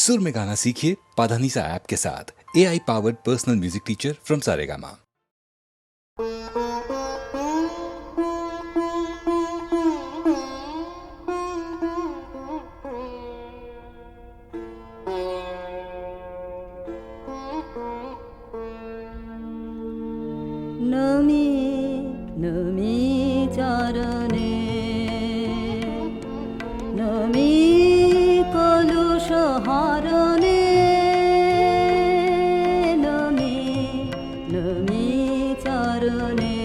सुर में गाना सीखिए पाधानीसा ऐप के साथ। AI powered personal music teacher from Saregama. नमी नमी चरणे नमी कलुष हरणे नमी नमी चरणे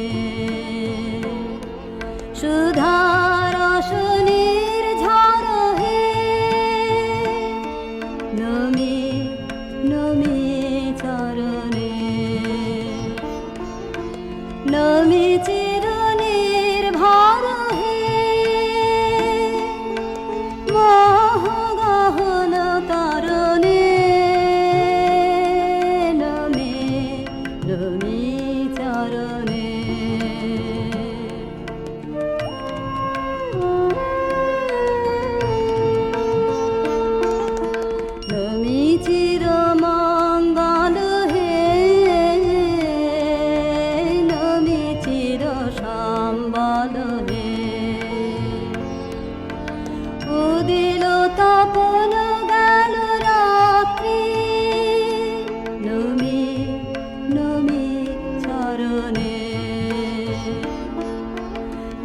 सुधारस निर्झर हे नमी नमी चरणे नमी चिरनिर्भर हे मोहगहन तरणे नमी नमी चरणे नमी चिरमंगल हे नमी चिर सम्बल हे उदिल तपन गल रात्रि नमी नमी चरणे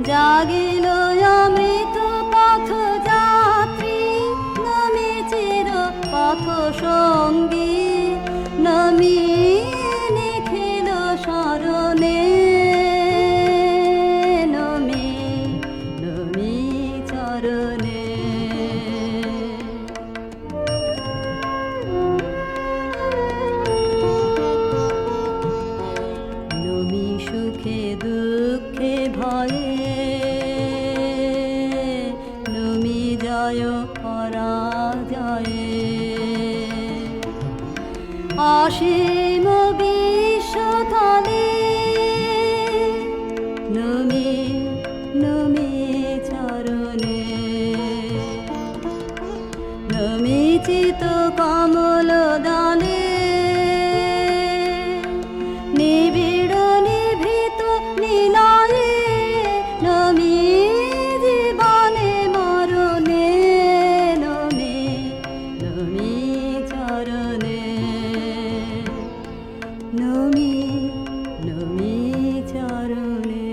जागिल अमृत पथ যাত্রী नमी चिर पथ সঙ্গী नमी নিখিল শরণে नमी नमी চরণে नमी সুখে দুঃখে ভয়ে नमी জয় পরাজয়ে অসীম বিশ্বতলে नमी नमी চরণে नमी চিত কমল দানে নিবিড় নিভৃত নিলয়ে नमी জীবনে মরণে नमी नमी চরণে नमी नमी চরণে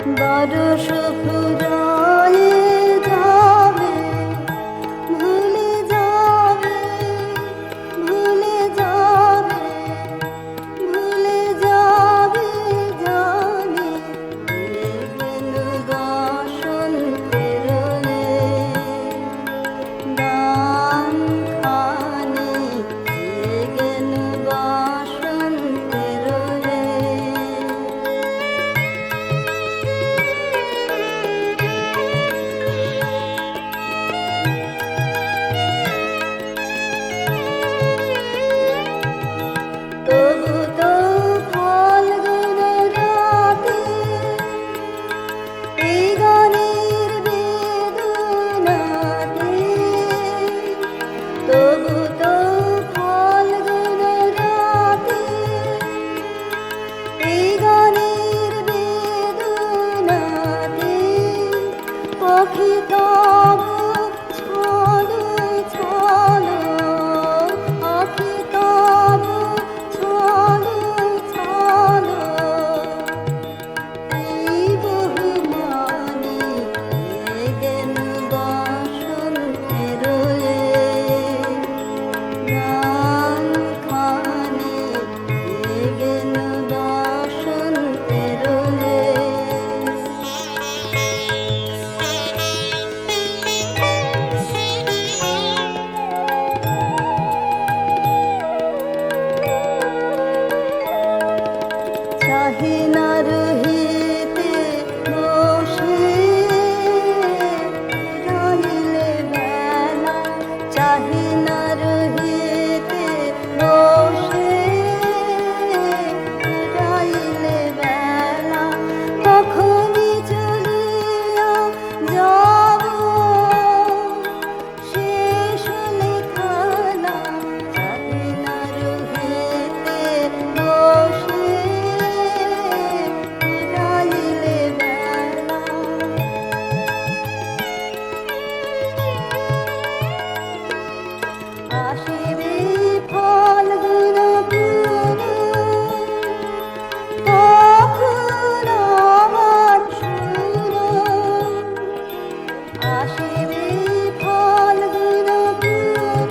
বরষ ফুরায়ে যাবে, ভুলে যাবে, ভুলে যাবে, ভুলে যাবে জানি কেন বসন্তের গান খানি কেন বসন্তের তবু তো ফাল্গুন রাতে এই গানের বেদনাতে, তবু তো ফাল্গুন রাতে এই গানের বেদনাতে পাখি তবু ছলো ছলো, পাখি তবু ছলো ছলো, এই বহুমানি গেন বসন্তের গান খানি গেন বসন্তের চাহিনা রহিতে বসে রহিলে বেলা, চাহিনা রহিতে বসে রহিলে বেলা, কখনই চলিয়া যাব শেষ হলে খেলা, চাহিনা রহিতে বসে রহিলে বেলা। আসিবে ফাল্গুন পুর, তখন আমার সুর, আসিবে ফাল্গুন পুর,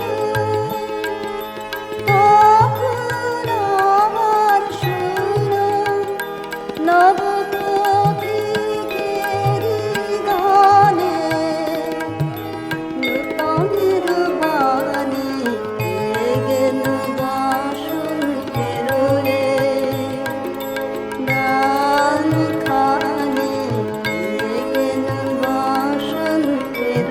তখন আমার সুর, নব প্রতীকেরি গানে নূতনের বাণী গেন বসন্তের গান খানি গেন বসন্তের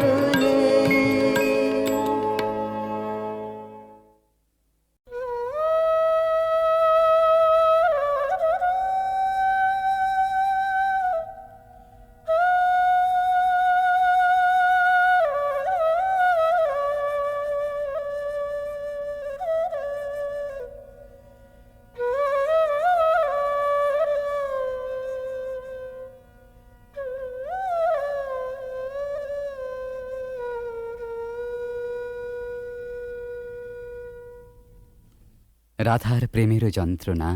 রাধার প্রেমের যন্ত্রণা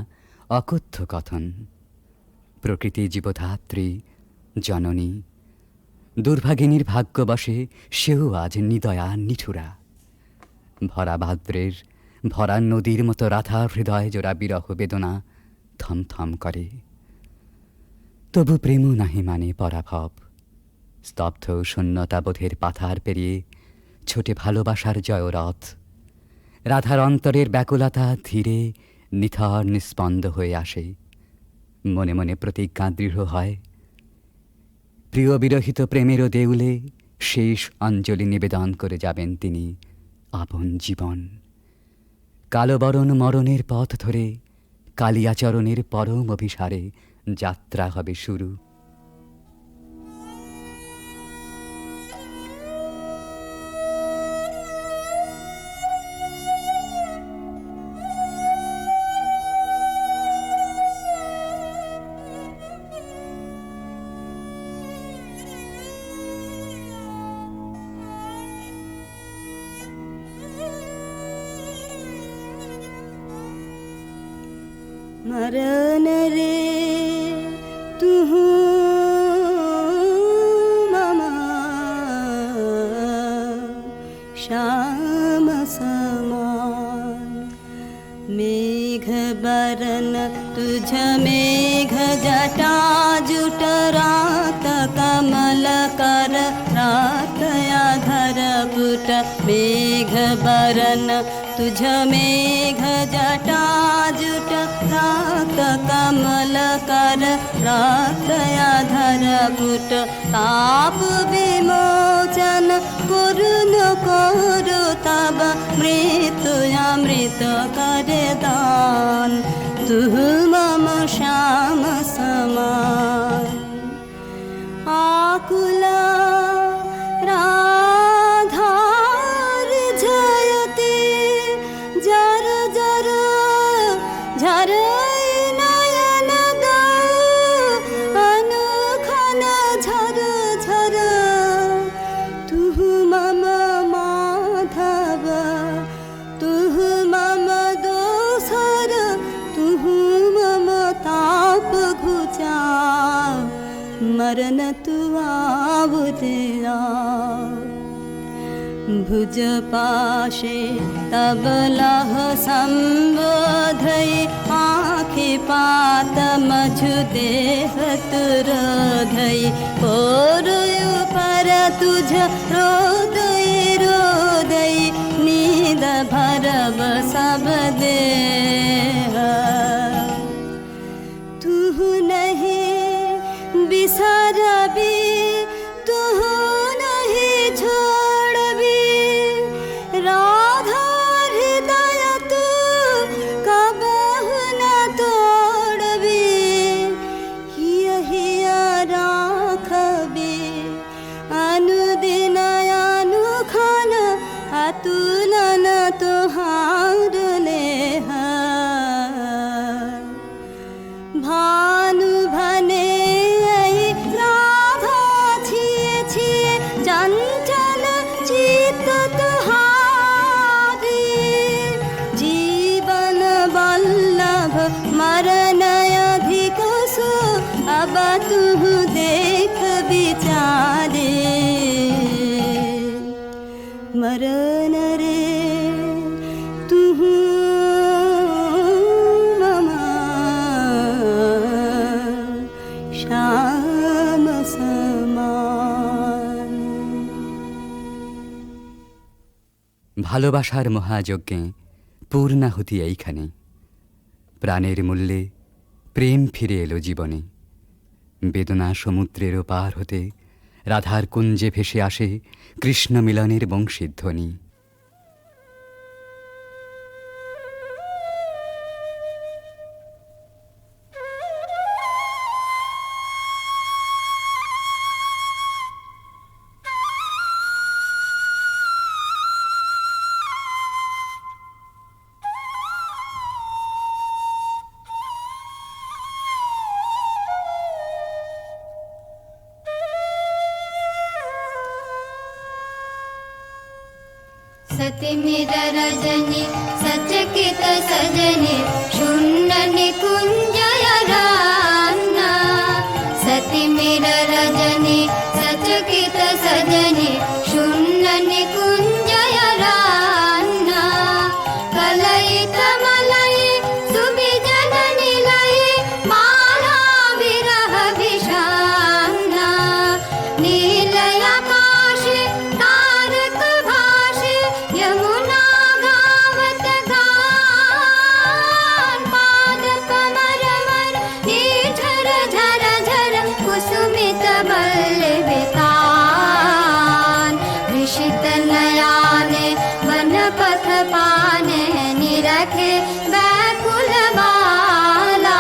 অকথ্য কথন, প্রকৃতি জীবধাত্রী জননী, দুর্ভাগিনীর ভাগ্যবশে সেও আজ নিদয়া নিঠুরা। ভরা ভাদ্রের ভরা নদীর মতো রাধার হৃদয় জোড়া বিরহ বেদনা থমথম করে। তবু প্রেমও নাহি মানে পরাভব, স্তব্ধ শূন্যতাবোধের পাথার পেরিয়ে ছোটে ভালোবাসার জয়রথ। রাধার অন্তরের ব্যাকুলতা ধীরে নিথর নিস্পন্দ হয়ে আসে, মনে মনে প্রতিজ্ঞা দৃঢ় হয়, প্রিয় বিরহিত প্রেমেরও দেউলে শেষ অঞ্জলি নিবেদন করে যাবেন তিনি আপন জীবন। কালবরণ মরণের পথ ধরে কালিয়াচরণের পরম অভিসারে যাত্রা হবে শুরু। मरण रे तू तुझ मेघ जटा जुट रात कमल कर रात अधर पुट मेघ बरन तुझ मेघ जटा जुट रात कमल कर रात अधर पुट ताप विमोचन पूर्ण करु तब मृत्यु अमृत कर दान तू मम श्याम समान आकुला राधार जयते जर जर झर नयन अनुखन झर झर तू मम माधव तू मम दोसर तू मम ताप घुचा मरण तू आवुदिया भुज पाशे तब लह संबोधय आँखि पात मझु देह तुरोधय पोरयु पर तुझ रोदय रोदय नींद भरब सब देह तू नहीं बिसरबी तू नहीं छोड़बी राधा हृदय तू कबहु न तोड़बी हिय राखबी अनुदिन अनुखन अतुलन तुहार नेह भानु भने राधा छिए छिए चंचल चित्त तुहारी जीवन वल्लभ मरण अधिक सो अब तू देख विचारे मरण रे तू শ্যাম সমান ভালোবাসার মহাযজ্ঞে পূর্ণাহুতি এইখানে প্রাণের মূল্যে প্রেম ফিরে এলো জীবনে বেদনা সমুদ্রেরও পার হতে রাধার কুঞ্জে ভেসে আসে কৃষ্ণ মিলনের বংশীধ্বনি सति मिर रजनी सचकित सजनी शून्य निकुंजय रान्ना सति मिर रजनी सचकित सजनी शून्य निकुंजय रान्ना कलयित मलय सुविजन निलय माला विरह विषान्ना नीलय आकाश तारक भाषे यमुना गावत गान पाद कमर मर झर झर झर कुसुमित बल्लवितान ऋषित नयाने वन पथ पाने निरखे व्याकुल बाला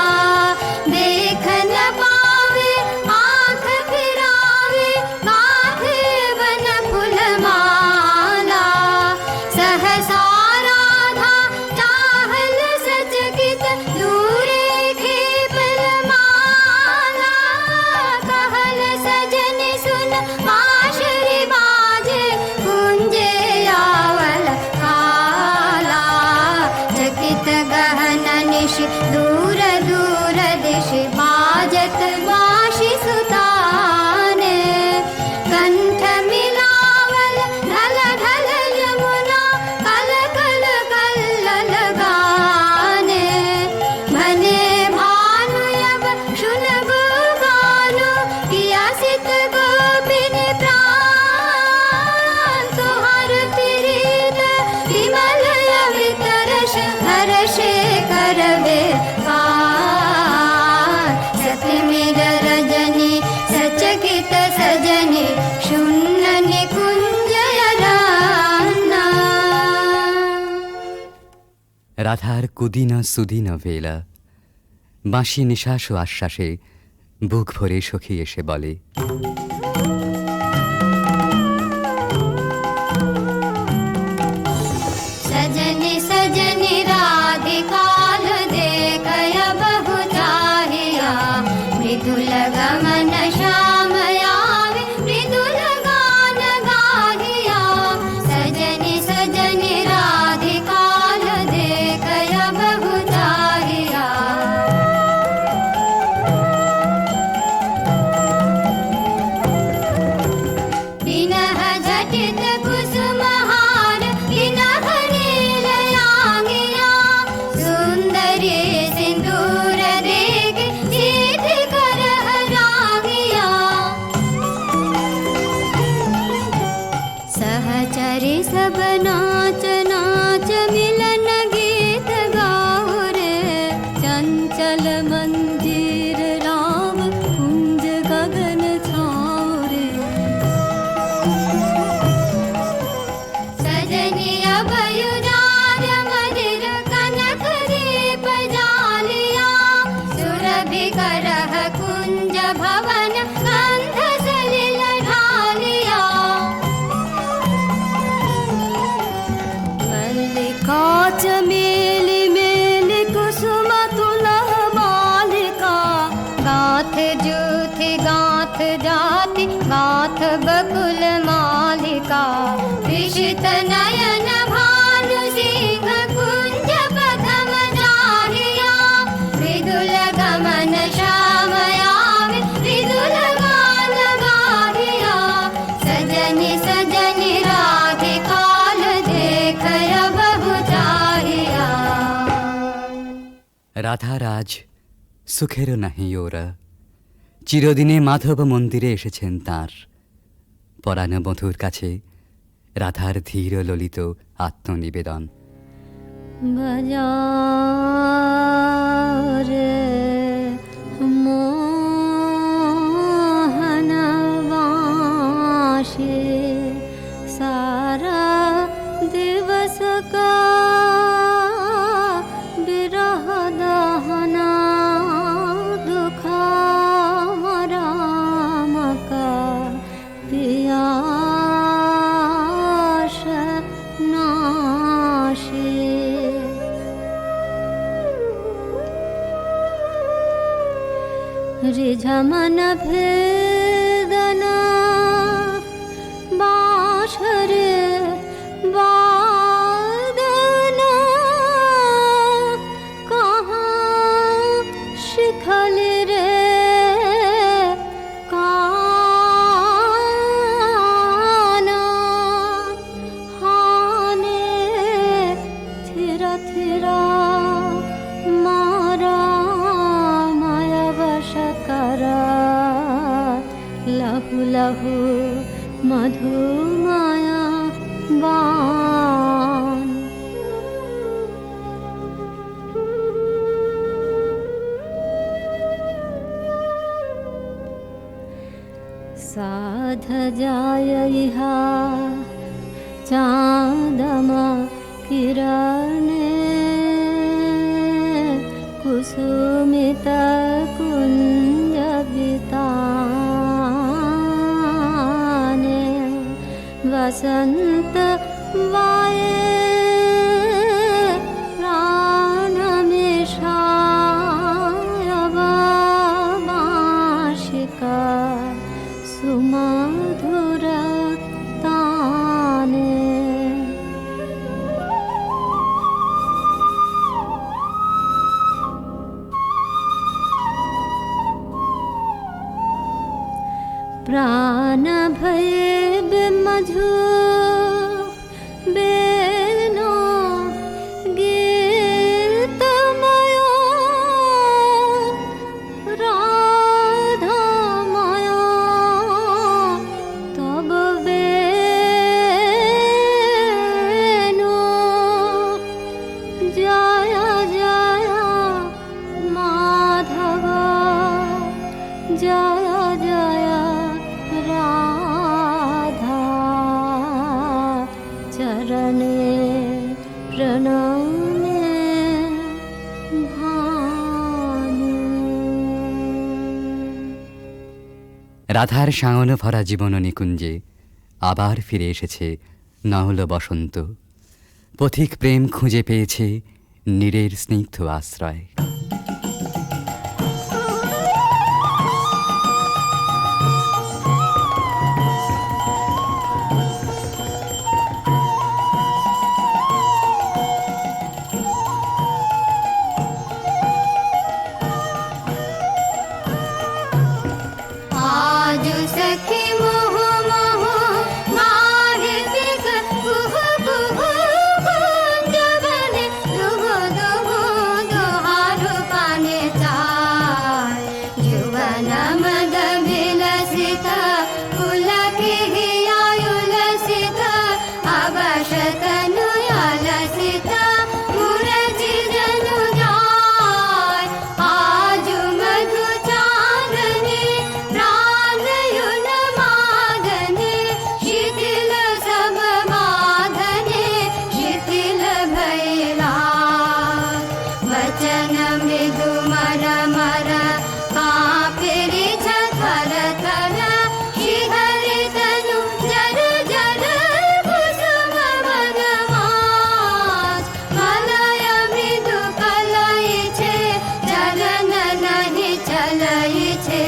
देख न पावे आँख फिरावे गाथे वन फूलमाला सहसा राधा चाहल सचकित दूरे खेपल माला कहल सज রাধার কুদিন সুদিন বেলা, বাঁশি নিঃশ্বাস ও আশ্বাসে বুক ভরে সখী এসে বলে, सजनी सजनी राधिकाल देखय बहु चाहिया, मृदुल गमन श्याम आवे मृदुल गान गाहिया। सजनी सजनी राधिकाल देखय बहु चाहिया। विनह झटित कुसुमहार विनह नीलयांगिया, सुंदरी सिंदूर देख सीध कर हरागिया। सहचरी सब नाच नाच मिलन गीत गाओ रे, चंचल मंदिर राम कुंज गगन छाओ रे। सजनी अभयुदार मदिर कनक दीप जालिया, सुरभि करह कुंज भवन गंध सलिल ढालिया। मल्लिका चमेली मेली कुसुम तुलह मालिका, गाथ जूथि गाथ जाति गाथ बकुल मालिका। विषित नयन भानु सिंह कुंज पथम जाहिया, मृदुल गमन श्याम आवे मृदुल गान गाहिया। सजनी सजनी राधिकाल देखय बहु चाहिया। রাধার আজ সুখেরও নাহি ওরা, চিরদিনে মাধব মন্দিরে এসেছেন তাঁর। পরাণ বধূর কাছে রাধার ধীর ললিত আত্মনিবেদন। बाजार मोहन वाशे, सारा दिवस का बिरह दहना, दुखा राम का पियास नाशे। रिझमन भेदना बाँसुरी वादना, कहाँ शिखली रे काना। हाने थिरा थिरा मारा माया वश करा, लहु लहु मधु माया बान। साध जाय इहा चाँदमा किरणे, कुसुमित कुंज बिताने। वसंत वाये प्राण में शायब बाँशिका, सुमधुर ताने। प्राण भये मधु बेनो गीतमयो, राधामयो तब बेनो। जय जय माधव जय जय राधा। রাধার সাঙন ভরা জীবন নিকুঞ্জে আবার ফিরে এসেছে নহল বসন্ত। পথিক প্রেম খুঁজে পেয়েছে নীরের স্নিগ্ধ আশ্রয়। आज सखी मोह मोह माहे पिक कुहु कुहु कुंज बने दुहु दुहु दुहारु पाने चाय जुवन मद विलसित पुलके हियायुलसित अवशतनु यालसित मुरजी जनु जाय आजु मधु चांदनी प्राणयुन मादने शिथिल सब माधने शिथिल भैला वचन मृदु मर मर कापिरि थर थर शिहरि तनु जर जर कुसुम वनमास मलय मृदु कलय छे चलन नहीं चलय छे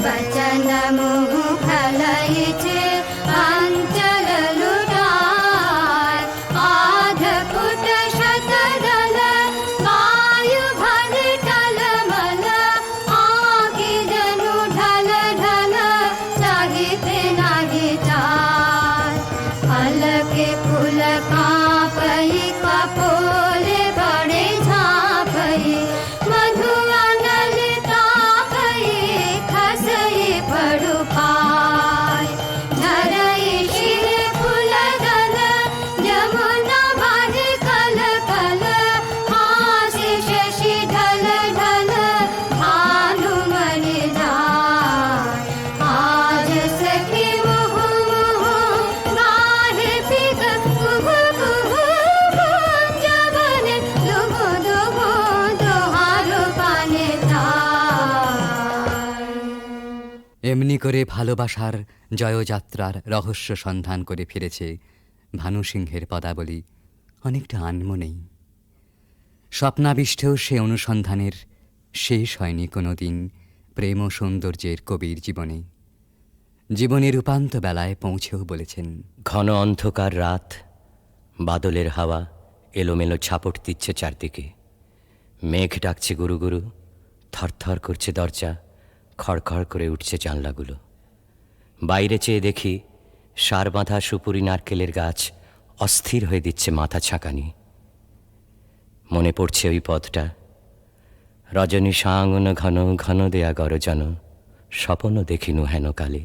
वचन मुह फलय छे अंचल लुटाय आध फुट शतदल वायु भर टलमल आगे जनु ढल ढल चाहिते नाही चाय अलके फूल कांपई कपोले बड़े झांपई मधु अनलिता पई खसई पड़ु पाय झरई शिर फूल दल जमुना भर कल कल हासि शशि ढल ढल भानु मणि जाय आज सखी मुह मुह गाहे पिक कुहु कुहु कुंज बने दुहु दुहु दुहारु पाने चाय এমনি করে ভালোবাসার জয়যাত্রার রহস্য সন্ধান করে ফিরেছে ভানুসিংহের পদাবলী অনেকটা আনমনেই। স্বপ্নাবিষ্টেও সে অনুসন্ধানের শেষ হয়নি কোনো দিন প্রেম ও সৌন্দর্যের কবির জীবনে। জীবনের উপান্ত বেলায় পৌঁছেও বলেছেন, ঘন অন্ধকার রাত, বাদলের হাওয়া এলোমেলো ছাপট দিচ্ছে চারদিকে। মেঘ ডাকছে গুরু গুরু, থরথর করছে দরজা, খড়খড় করে উঠছে জানলাগুলো। বাইরে চেয়ে দেখি সার বাঁধা সুপুরি নারকেলের গাছ অস্থির হয়ে দিচ্ছে মাথা ছাঁকানি। মনে পড়ছে ওই পথটা, রজনী সাঙ্গন ঘন ঘন দেয়া গরজন, স্বপন দেখিনু হেন কালে।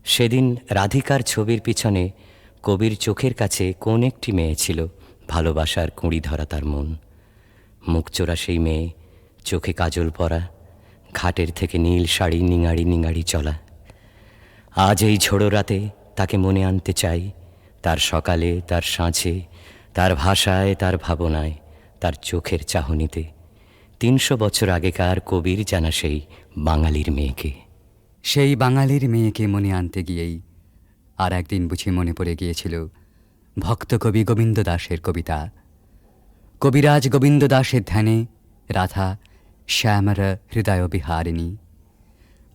সেদিন রাধিকার ছবির পিছনে কবির চোখের কাছে কোন একটি মেয়ে ছিল ভালোবাসার কুঁড়ি ধরা তার মন। মুখচোরা সেই মেয়ে, চোখে কাজল পরা, ঘাটের থেকে নীল শাড়ি নিঙাড়ি নিঙাড়ি চলা। আজ এই ঝোড়ো রাতে তাকে মনে আনতে চাই, তার সকালে, তার সাঁঝে, তার ভাষায়, তার ভাবনায়, তার চোখের চাহনিতে। ৩০০ বছর আগেকার কবির জানা সেই বাঙালির মেয়েকে। সেই বাঙালির মেয়েকে মনে আনতে গিয়েই আর একদিন বুঝি মনে পড়ে গিয়েছিল ভক্ত কবি গোবিন্দ দাসের কবিতা। কবিরাজ গোবিন্দ দাসের ধ্যানে রাধা শ্যামর হৃদয় বিহারিণী।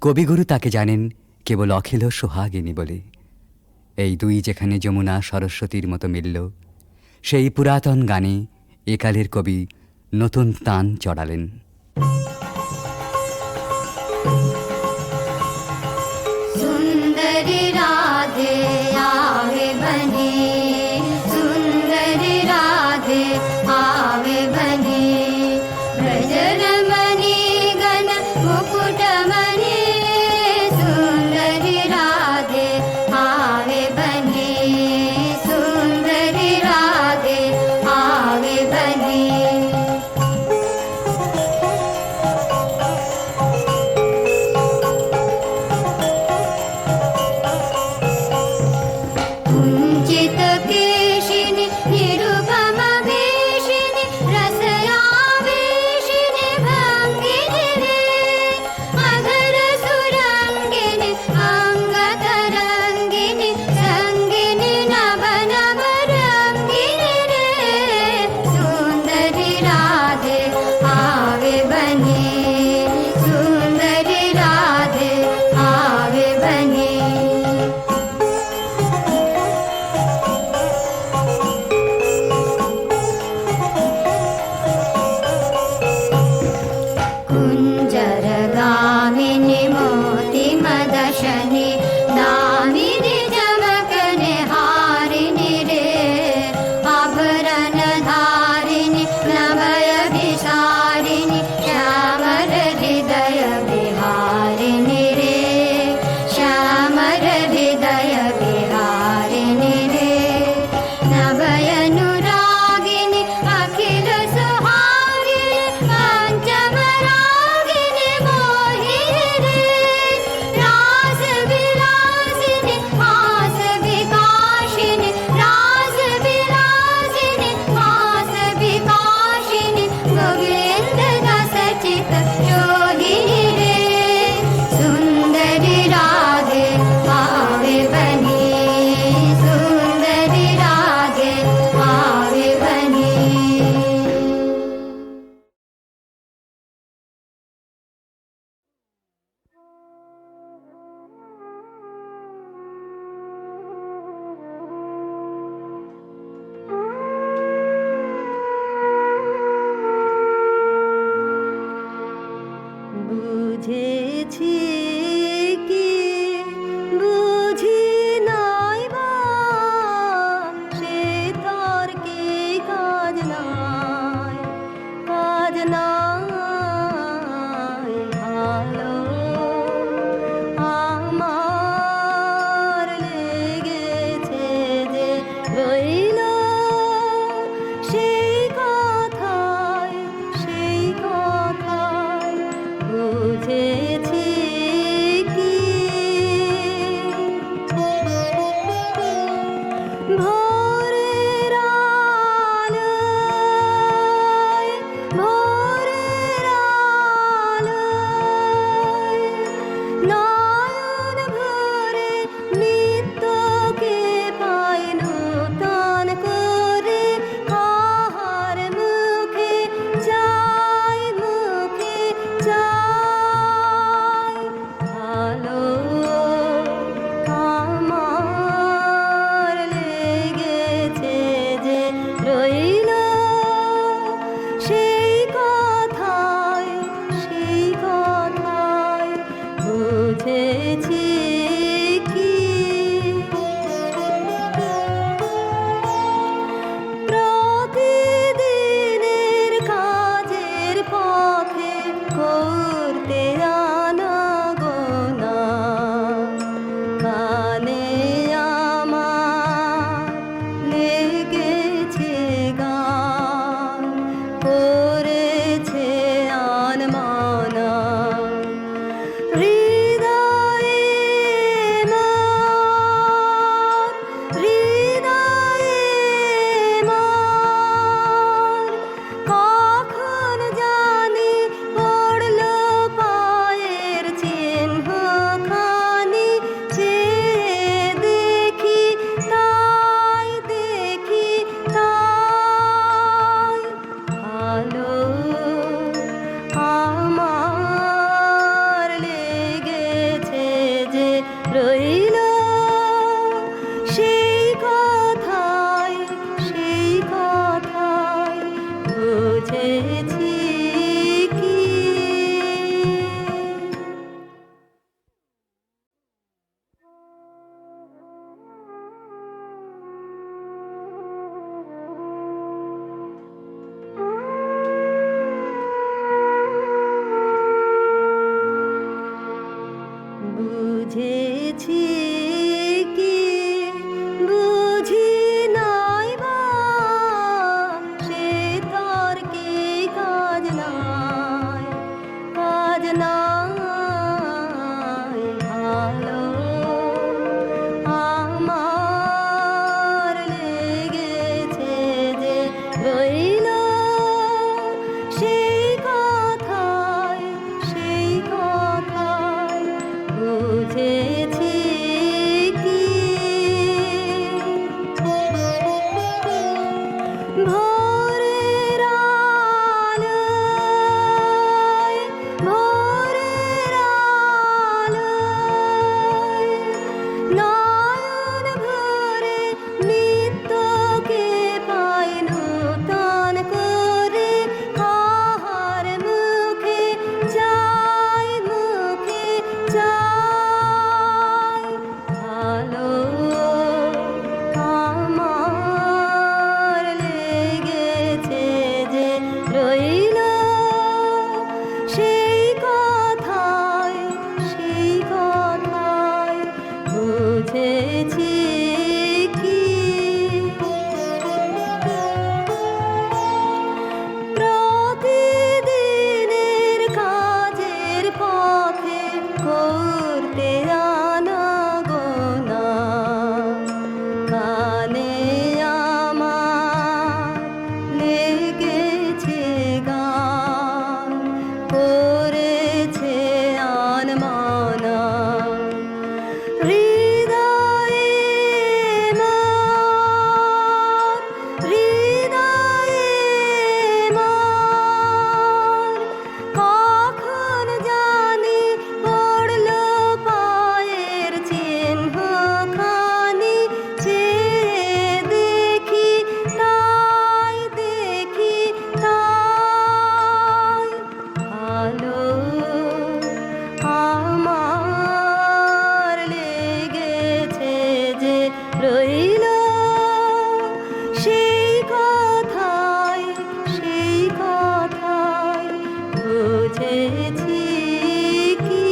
কবিগুরু তাকে জানেন কেবল অখিল সোহাগিনী বলে। এই দুই যেখানে যমুনা সরস্বতীর মতো মিলল, সেই পুরাতন গানে একালের কবি নতুন তান চড়ালেন। सुंदरी राधे आवे बने सुंदरी राधे आवे बने ब्रज रमणी गण मुकुट मणि सुंदरी राधे आवे बने सुंदरी राधे आवे बने। बने कुञ्जरगामिनि मोतिमदशनि दामिनि चमकने हारिणि रे आभरणधारिणि नभयभिसारिणि श्यामल हृदय विहारिणि रे श्यामल हृदय विहारिणि रे नभयनुरागिनि अखिल सुहागिनि पञ्चमरागिनि मोहिनि रे रास विलासिनि हास विकाशिनि रास विलासिनि हास विकाशिनि गोविन्द दसचित योगिनि रे सुन्दरि राधे आवे बनी सुन्दरि राधे आवे बनी বুঝেছি কি বুঝি নাই বা সে তার কি কাজ নাই ভালো আমার লেগেছে যে রইল সেই কথায় বুঝেছি কি ভোরের আলোয় নয়ন ভরে নিত্যকে পাই নূতন করে কাহার মুখে চাই ভালো আমার লেগেছে যে রইল সেই কথায় বুঝেছি কি প্রতিদিনের কাজের পথে করতে আনাগোনা কানে আমার লেগেছে গান করেছে আনমানা হৃদয়ে মার কখন জানি পড়ল পায়ের চিহ্ন খানি চেয়ে দেখি তাই ভালো আমার লেগেছে যে রইল সেই কথায় বুঝেছি কি বুঝেছি কি বুঝি নাই বা সে তার কি কাজ নাই ভালো আমার লেগেছে যে রইল সেই কথায় বুঝেছি বুঝেছি কি প্রতিদিনের কাজের পথে করতে আনাগোনা কানে আমার লেগেছে গান করেছে আনমনা হৃদয়ে মার হৃদয়ে মার কখন জানি পড়লো পায়ের চিহ্ন খানি চেয়ে দেখি তাই ভালো আমার লেগেছে যে রইল সেই কথাই বুঝেছি কি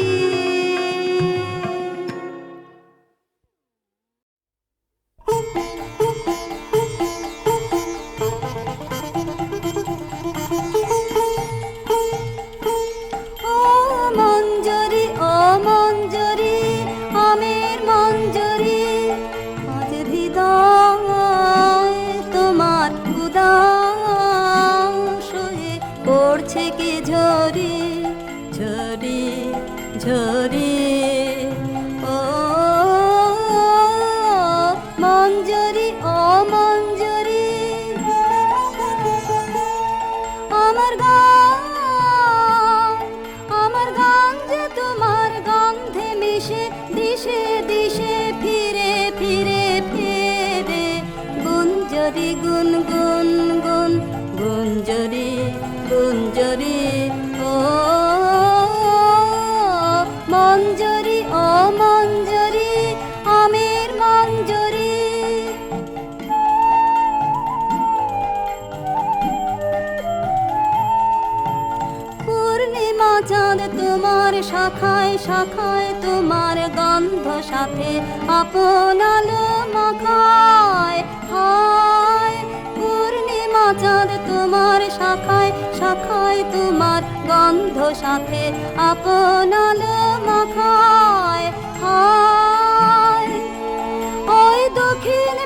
ও মঞ্জরি আমের মঞ্জরি আজ হৃদয় তোমার উদাস হয়ে পড়ছে কি ঝরি ঝরি ঝরি ও মঞ্জরি মঞ্জরি আমার গান যে তোমার গন্ধে মিশে দিশে দিশে ফিরে ফিরে ফিরে গুঞ্জরি গুন গুন গুন গুঞ্জরি গুঞ্জরি ও মঞ্জরি মঞ্জরি আমের মঞ্জরি পূর্ণিমা চাঁদ তোমার শাখায় শাখায় তোমার গন্ধ সাথে আপন আলো মাখায় হায় পূর্ণিমা চাঁদ তোমার শাখায় শাখায় তোমার গন্ধ সাথে আপন আলো মাখায় হায় ওই দক্ষিণ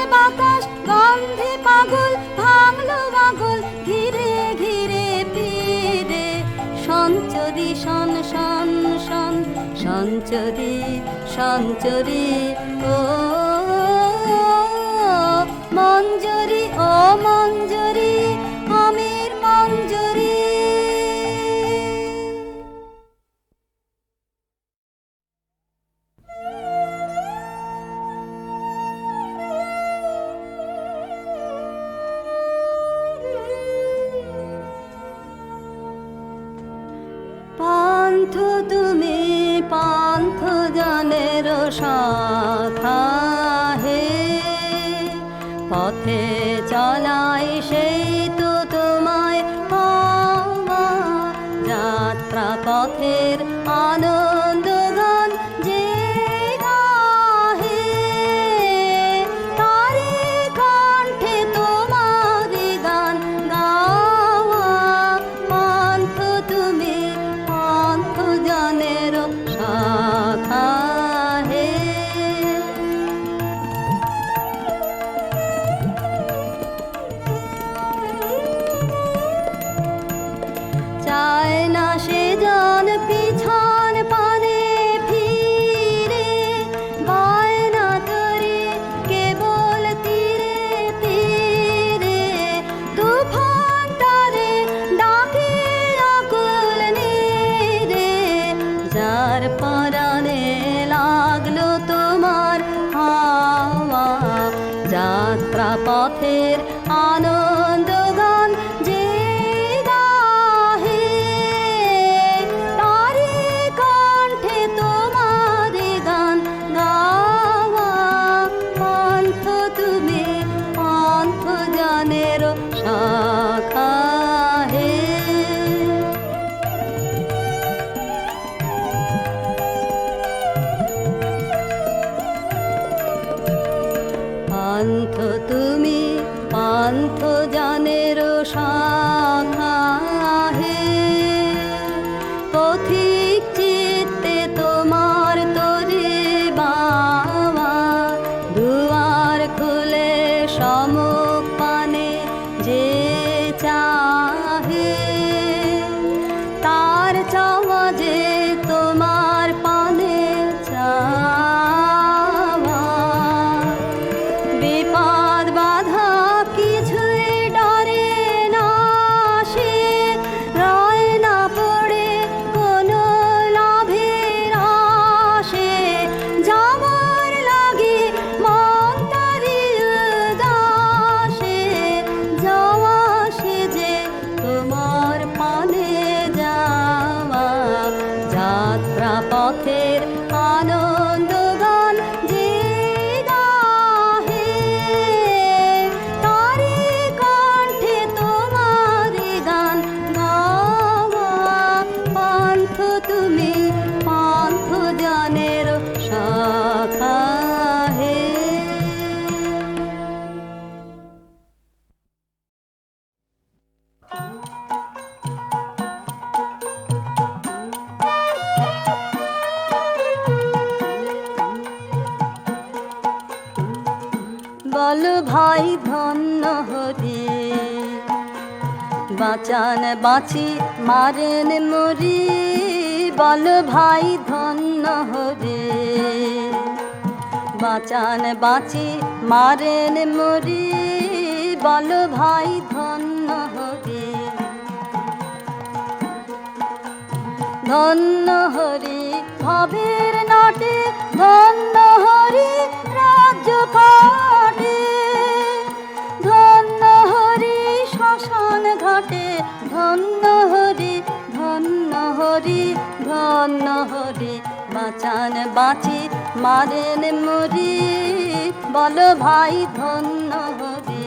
বাতাস গন্ধে পাগল ভাঙলো পাগল ঘিরে ঘিরে ফিরে সঞ্চরি শন শন শন সঞ্চরি সঞ্চরি ও মঞ্জরি মঞ্জরি আমের মঞ্জরি পান্থ তুমি পান্থ জানের শাখা হে পথে চলাই সেই তো তোমায় পাওয়া যাত্রা পথের আনন্দ গান যে গাহে তারি কণ্ঠে তোমার গান গাওয়া পান্থ তুমি পান্থ জানের শাখা হে চায় না সে জন পিছন পানে ফিরে বায়না করে কেবল তীরে তীরে তুফান তারে ডাকে আকুল নীরে যার পরাণে লাগলো তোমার হাওয়া যাত্রা পথের আনন্দ গান যে গাহে তারি কণ্ঠে তোমার গান গাওয়া পান্থ তুমি পান্থ জানের শাখা হে যে তোমার পানে চাওয়া, বিপদ বাধা কিছুই ডরে না সে, রয় না পড়ে কোনো লাভের আশে, যাবার লাগে মন তারি উদাসে, যাওয়া সে যে তোমার পানে যাওয়া, যাত্রা পথের আনন্দ গান যে গাহে, তারি কণ্ঠে তোমার গান গাওয়া, পান্থ তুমি পান্থ জানের শাখা হে। বল ভাই ধন্য হরি, বাঁচান বাঁচি মারেন মরি, বল ভাই ধন্য হরি, বাঁচান বাঁচি মারেন মরি, বল ভাই ধন্য হরি, ধন্য হরি ভবের নাটে, ধন্য হরি রাজ্য পাটে, ধন্য হরি শ্মশান ঘাটে, ধন্য হরি ধন্য হরি ধন্য হরি, বাঁচান বাঁচি মারেন মরি, বল ভাই ধন্য হরি।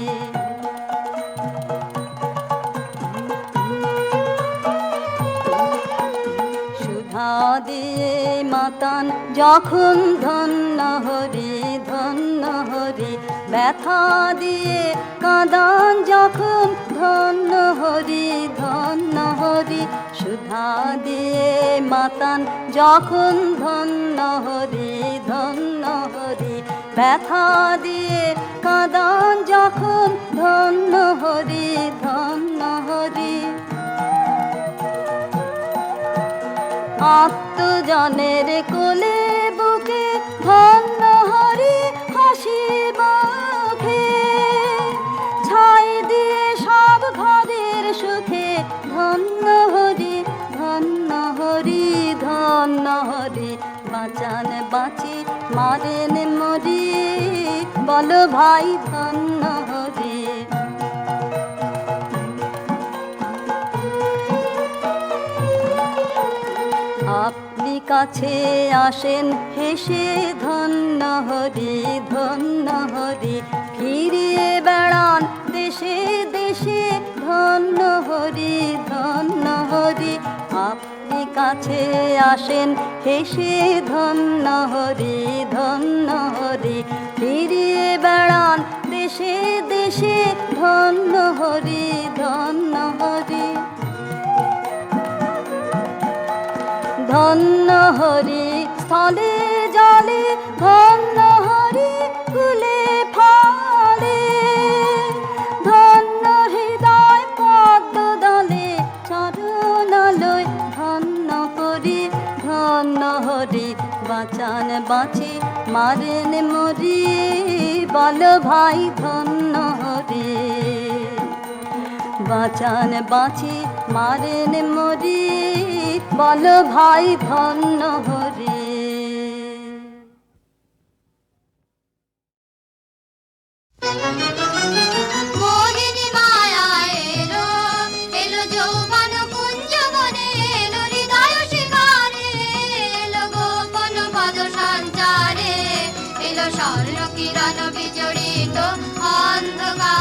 সুধা দিয়ে মাতান যখন ধন্য হরি ধন্য হরি, ব্যথা দিয়ে কাঁদান যখন ধন্য হরি ধন্য হরি, সুধা দিয়ে মাতান যখন ধন্য হরি ধন্য হরি, ব্যথা দিয়ে কাঁদান যখন ধন্য হরি ধন্য হরি, আত্মজনের কোলে বুকে ধন্য হরি হাসি মুখে, ছাই দিয়ে সব ঘরের সুখে, ধন্য হরি ধন্য হরি ধন্য হরি, বাঁচান বাঁচি মারেন মরি, বল ভাই ধন্য হরি। আপনি কাছে আসেন হেসে, ধন্য হরি ধন্য হরি, ফিরিয়ে বেড়ান দেশে দেশে, ধন্য হরি ধন্য হরি, আপনি কাছে আসেন হেসে, ধন্য হরি ধন্য হরি, ফিরিয়ে বেড়ান দেশে দেশে, ধন্য হরি ধন্য হরি, ধন্য হরি স্থলে জলে, ধন্য হরি কুলে ফলে, ধন্য হৃদয় পদ্ম দলে, চরণালয় ধন্য করি ধন্য হরি, বাঁচান বাঁচি মারেন মরি, বল ভাই ধন্য হরি, বাঁচান বাঁচি মারেন মরি, বল ভাই ধন্য হরি। মোহিনী মায়া এলো, এলো যৌবন কুঞ্জ বনে, এলো হৃদয় শিকারে, এলো গোপন পদ সঞ্চারে, এলো স্বর্ণ কিরণ বিজড়িত অন্ধকারে,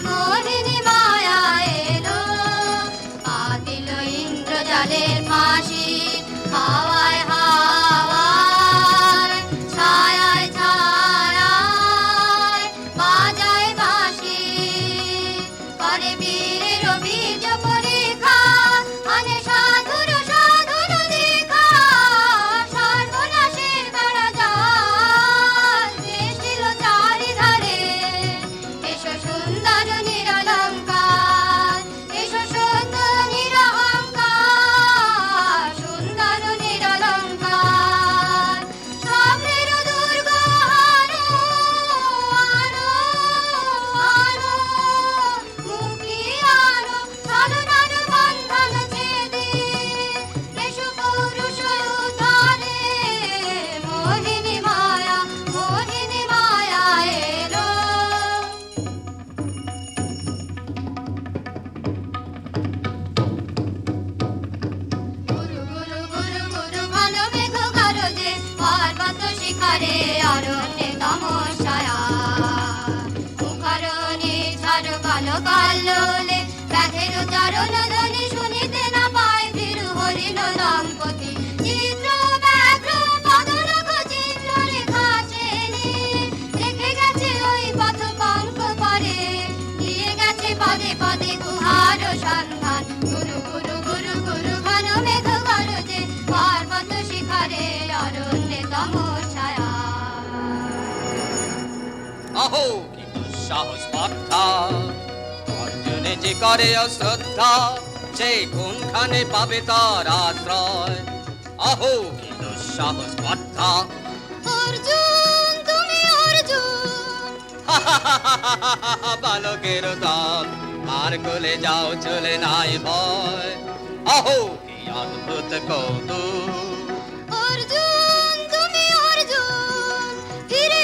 মোহিনী মায়া এলো, পাতিল ইন্দ্রজালের ফাঁসি, হাওয়ায় হাওয়ায় ছায়ায় ছায়ায় বাজায় বাঁশি, করে বীরের বীজ পরীক্ষা, আনে সাধুর সাধুর দীক্ষা, সর্বনাশের বেড়া জাল সৃষ্টিল চারিধারে, এসো সুন্দর নিরলঙ্কার, এসো সুন্দর নিরহ কাল্লোলে ব্যাঘের চরণ ধ্বনি শুনিতে না পায় ভীরু হরিণ দম্পতি চিত্র ব্যাঘ্র পদলক চিত্র রেখা চেনে রেখে গেছে ওই পথ পঙ্ক পরে দিয়ে গেছে পদে পদে গুহার সন্ধান গুরু গুরু গুরু গুরু ঘন মেঘ গরজে পর্বত শিখরে অরণ্যে তমর ছায়া আহো কি দুঃসাহস স্পর্ধা অর্জুনে যে করে অশ্রদ্ধা সে কোনখানে পাবে তার আশ্রয় আহো কি দুঃসাহস স্পর্ধা অর্জুন তুমি অর্জুন বালকের দল আর কোলে যাও চলে নাই ভয় আহো কি অদ্ভুত কৌতুক অর্জুন তুমি অর্জুন ফিরে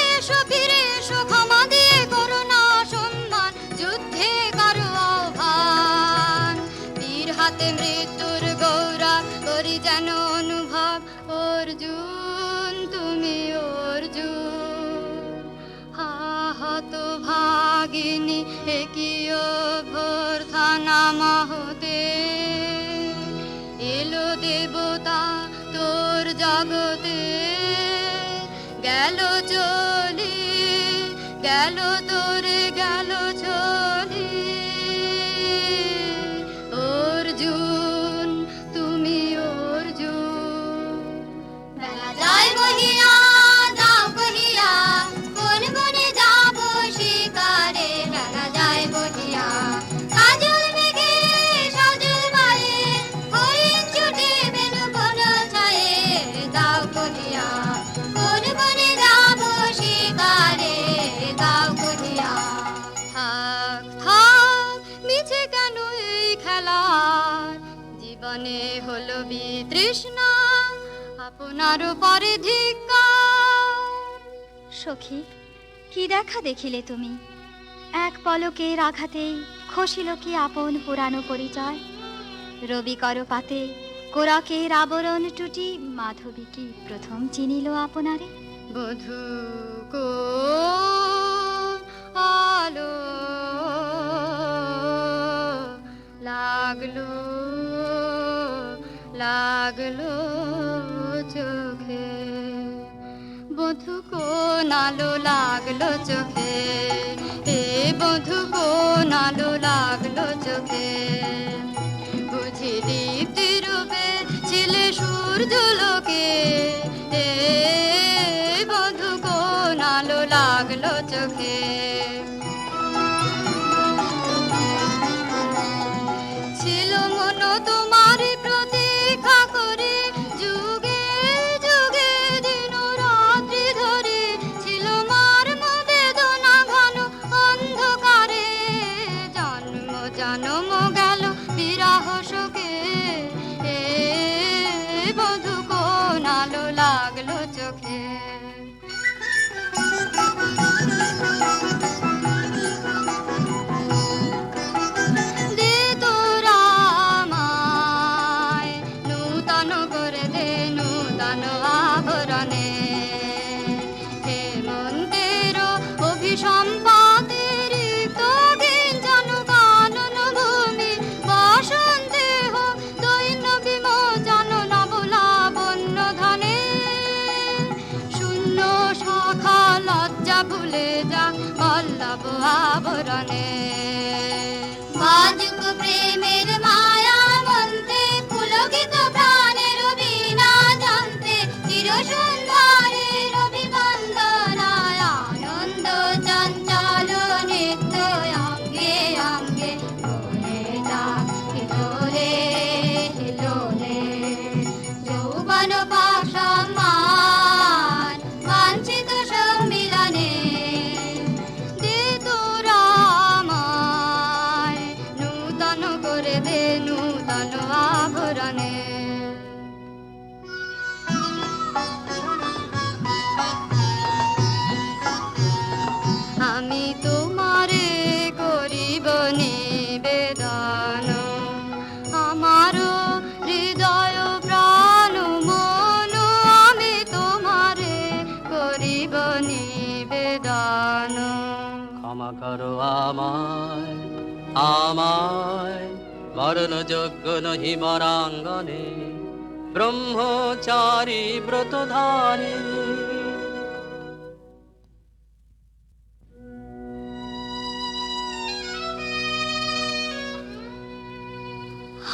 এসো ক্ষমা দিয়ে করো না সম্মান যুদ্ধে করো আহ্বান বীর হাতে মৃত্যুর গৌরব করি যেন অনুভব অর্জুন তুমি অর্জুন হাহত ভাগিনী একিও ভর্থানা মহতে এলো দেবতা তোর জগতে গেল চলি গেল তোরে গেল চলি অর্জুন তুমি অর্জুন বেলা যায় বহিয়া যাও কহিয়া কোন বনে যাব শিকারে বেলা যায় বহিয়া কাজল মেঘে সজল বায়ে হরিণ ছুটে বেনু বন ছায়ে দাও কহিয়া কোন বনে যাব শিকারে দাও কহিয়া থাক থাক মিছে কেন এই খেলার জীবনে হলো বিতৃষ্ণা আপনার পরে ধিক্কার সখী কি দেখা দেখিলে তুমি এক পলকের আঘাতেই খসিল কি আপন পুরানো পরিচয় রবি করপাতে কোরাকের আবরণ টুটি মাধবী কি প্রথম চিনিল আপনারে বধূ কো আলো লাগলো লাগলো চোখে বধূ কোন আলো লাগলো চোখে এ বধূ কোন আলো লাগলো চোখে বুঝি দীপ্তি রূপে ছিলে সূর্য লোকে এ বধূ কোন আলো লাগলো চোখে ছিল মন তোমার প্রতীক্ষা করে যুগে যুগে দিন রাত্রি ধরে ছিল মর্ম বেদনা ঘন অন্ধকারে জন্ম জন্ম গেল বিরহ শোকে এ বধূ কোন আলো লাগলো চোখে দে তোরা আমায় নূতন করে দে নূতন আভরণে হেমন্তের অভিসম্পাতে রিক্ত গিঞ্জন কানন ভূমি বসন্তে হোক দৈন্য বিমোচন নবলাবণ্য ধনে শূন্য শাখা লজ্জা ভুলে যা পল্লব আবরণে বাজুক প্রেমের মায়া মন্তে পুলকিত প্রাণের বীণা জানতে চির সুন্দরের অভিবন্দনায় আনন্দ চঞ্চল নিত্য অঙ্গে অঙ্গে বলে যাক হিলোলে হিলোলে যৌবন পাশামান বাঞ্ছিত সম্মিলনে দে তোরা আমায় নূতন করে দে নূতন আভরণে আমি তোমারে করিব নিবেদন আমার হৃদয় প্রাণ মন আমি তোমারে করিব নিবেদন ক্ষমা করো আমায় আমায় মরণযোগ্য নহি বরাঙ্গনে ব্রহ্মচারী ব্রতধারী।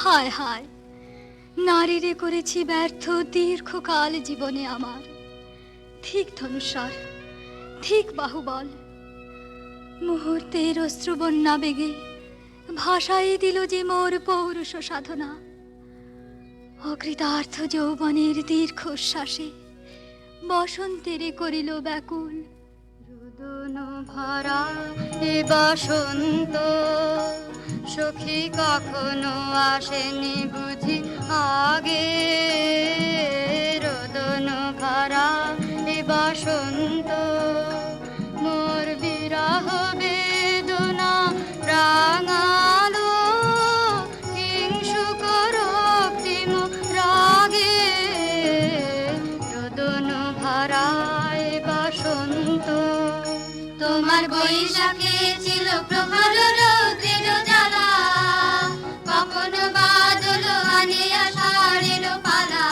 হায় হায়, নারীরে করেছি ব্যর্থ দীর্ঘকাল জীবনে আমার। ঠিক ধনুস্বর, ঠিক বাহুবল, মুহূর্তের অশ্রুবন্যা বেগে ভাষায় দিল যে মোর পৌরুষ সাধনা। অকৃতার্থ যৌবনের দীর্ঘশ্বাসে বসন্তেরে করিল ব্যাকুল। রোদন ভরা এ বসন্ত সখী কখনো আসেনি বুঝি আগে। রোদন ভরা এ বসন্ত মোর বিরহ বেদনা রাঙালো কিংসুক রক্তিম রাগে। রোদন ভরা এ বসন্ত তোমার বৈশাখে ছিল প্রখর রৌদ্রের জ্বালা, কখনো বাদল আনে আষাঢ়ের পালা।